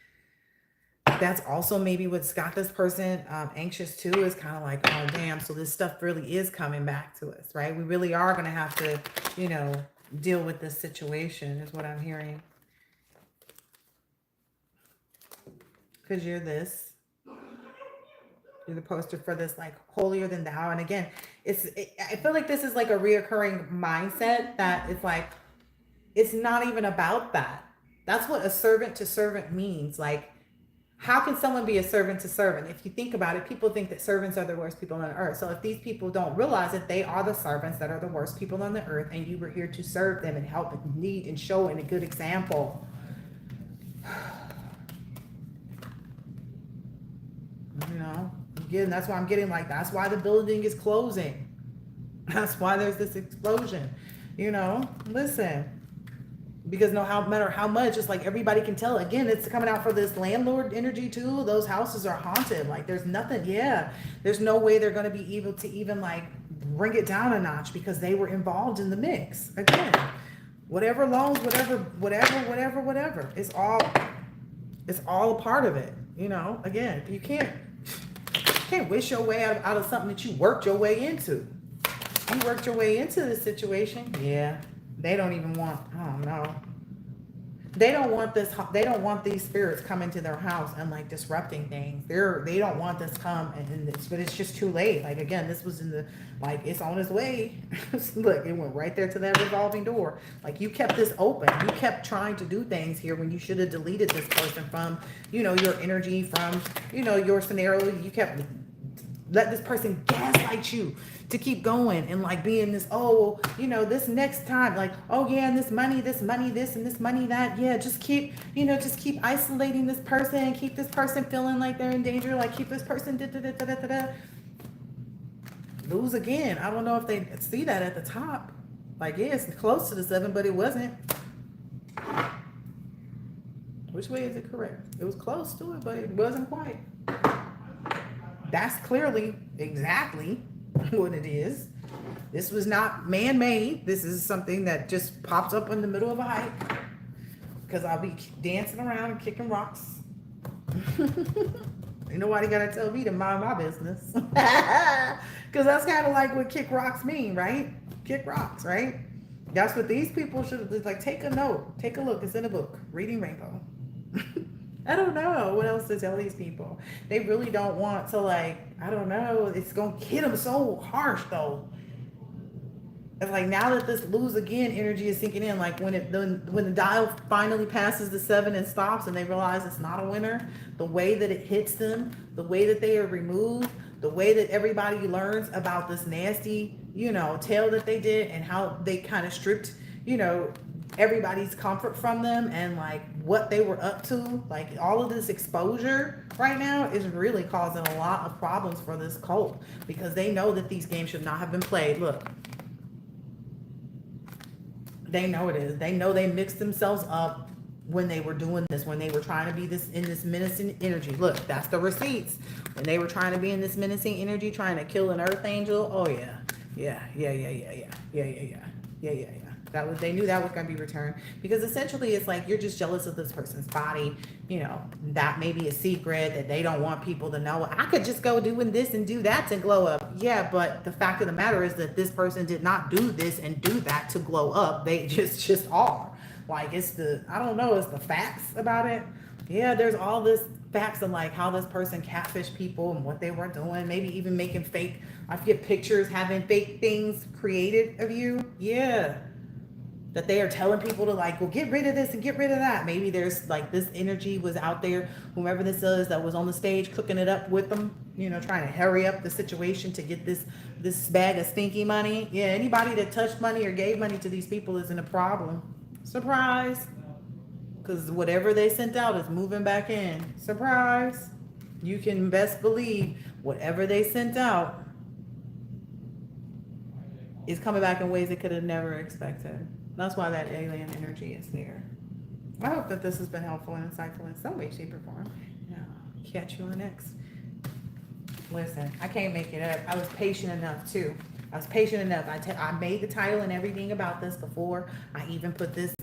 That's also maybe what's got this person anxious too, is kind of like, oh damn, so this stuff really is coming back to us, right? We really are going to have to, you know, deal with this situation, is what I'm hearing. Because you're this. You're the poster for this, like, holier than thou. And again, I feel like this is like a reoccurring mindset that it's like, it's not even about that. That's what a servant to servant means. Like, how can someone be a servant to servant? If you think about it, people think that servants are the worst people on earth. So if these people don't realize that they are the servants that are the worst people on the earth, and you were here to serve them and help and lead and show in a good example. You know, again, that's why I'm getting like, that's why the building is closing. That's why there's this explosion. You know, listen. Because no matter how much, it's like everybody can tell. Again, it's coming out for this landlord energy too. Those houses are haunted. Like there's nothing. Yeah, there's no way they're going to be able to even like bring it down a notch because they were involved in the mix. Again, whatever loans, whatever. It's all a part of it. You know, again, you can't wish your way out of something that you worked your way into. You worked your way into this situation. Yeah. They don't even want, I don't know. They don't want this, they don't want these spirits coming to their house and like disrupting things. They don't want this come and this, but it's just too late. Like again, this was in the, like it's on its way. Look, it went right there to that revolving door. Like you kept this open. You kept trying to do things here when you should have deleted this person from, you know, your energy, from, you know, your scenario. You kept let this person gaslight you to keep going and like being this, oh, you know, this next time, like, oh yeah, and this money, this and this money, that, yeah, just keep, you know, just keep isolating this person, keep this person feeling like they're in danger, like keep this person lose again. I don't know if they see that at the top. Like, yeah, it's close to the 7, but it wasn't. Which way is it correct? It was close to it, but it wasn't quite. That's clearly exactly what it is. This was not man-made. This is something that just pops up in the middle of a hike because I'll be dancing around and kicking rocks. Ain't nobody gotta tell me to mind my business. Because that's kind of like what kick rocks mean, right? Kick rocks, right? That's what these people should have, like, take a note, take a look. It's in a book, Reading Rainbow. I don't know what else to tell these people. They really don't want to, like, I don't know. It's going to hit them so harsh, though. It's like now that this lose again energy is sinking in, like when the dial finally passes the 7 and stops and they realize it's not a winner, the way that it hits them, the way that they are removed, the way that everybody learns about this nasty, you know, tale that they did and how they kind of stripped, you know, everybody's comfort from them and like what they were up to, like all of this exposure right now is really causing a lot of problems for this cult because they know that these games should not have been played. Look, they know it is. They know they mixed themselves up when they were doing this, when they were trying to be this in this menacing energy. Look, that's the receipts. When they were trying to be in this menacing energy, trying to kill an earth angel. Oh yeah. Yeah. That was, they knew that was going to be returned because essentially it's like you're just jealous of this person's body, you know, that may be a secret that they don't want people to know. I could just go doing this and do that to glow up. Yeah, but the fact of the matter is that this person did not do this and do that to glow up. They just are. Like it's the, I don't know, it's the facts about it. Yeah, there's all this facts of like how this person catfished people and what they were doing, maybe even making fake, I forget, pictures, having fake things created of you. Yeah. That they are telling people to like, well, get rid of this and get rid of that. Maybe there's like this energy was out there, whomever this is that was on the stage cooking it up with them, you know, trying to hurry up the situation to get this bag of stinky money. Yeah, anybody that touched money or gave money to these people isn't a problem. Surprise. Because whatever they sent out is moving back in. Surprise. You can best believe whatever they sent out is coming back in ways they could have never expected. That's why that alien energy is there. I hope that this has been helpful and insightful in some way, shape, or form. Now, catch you on the next. Listen, I can't make it up. I was patient enough, too. I was patient enough. I made the title and everything about this before I even put this,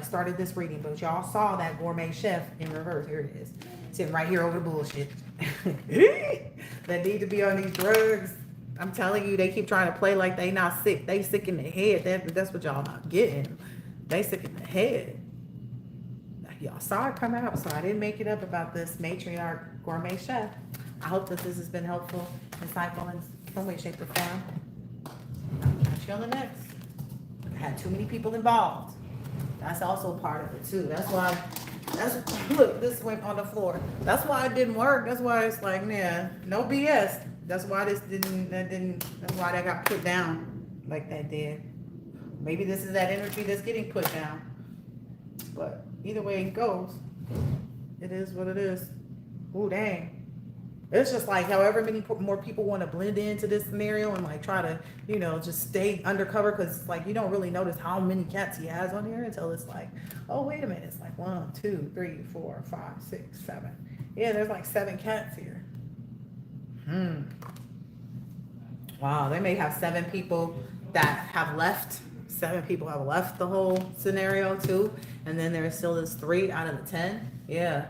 started this reading. But y'all saw that gourmet chef in reverse. Here it is. Sitting right here over the bullshit. That need to be on these drugs. I'm telling you, they keep trying to play like they not sick. They sick in the head. That's what y'all not getting. They sick in the head. Y'all saw it come out, so I didn't make it up about this matriarch gourmet chef. I hope that this has been helpful, insightful in some way, shape, or form. I'll catch you on the next. I had too many people involved. That's also part of it too. Look, this went on the floor. That's why it didn't work. That's why it's like, man, no BS. That's why that's why that got put down like that did. Maybe this is that energy that's getting put down. But either way it goes, it is what it is. Ooh, dang. It's just like however many more people want to blend into this scenario and like try to, you know, just stay undercover because like you don't really notice how many cats he has on here until it's like, oh, wait a minute. It's like 1, 2, 3, 4, 5, 6, 7. Yeah, there's like 7 cats here. Wow, they may have 7 people that have left 7 people have left the whole scenario too, and then there's still this 3 out of the 10. Yeah.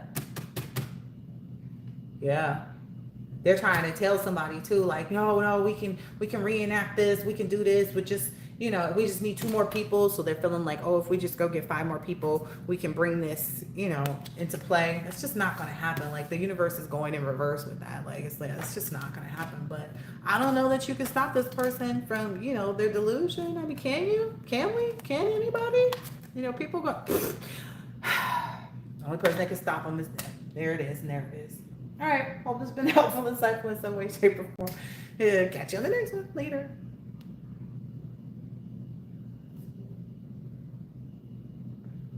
They're trying to tell somebody too, like, no, we can reenact this, we can do this, but just, we just need 2 more people. So they're feeling like, oh, if we just go get 5 more people, we can bring this, into play. It's just not going to happen. Like, the universe is going in reverse with that. Like, it's just not going to happen. But I don't know that you can stop this person from, their delusion. I mean, can you? Can we? Can anybody? People go, the only person that can stop them is them. There it is, and there it is. All right. Hope it's been helpful, insightful in some way, shape, or form. Yeah, catch you on the next one. Later.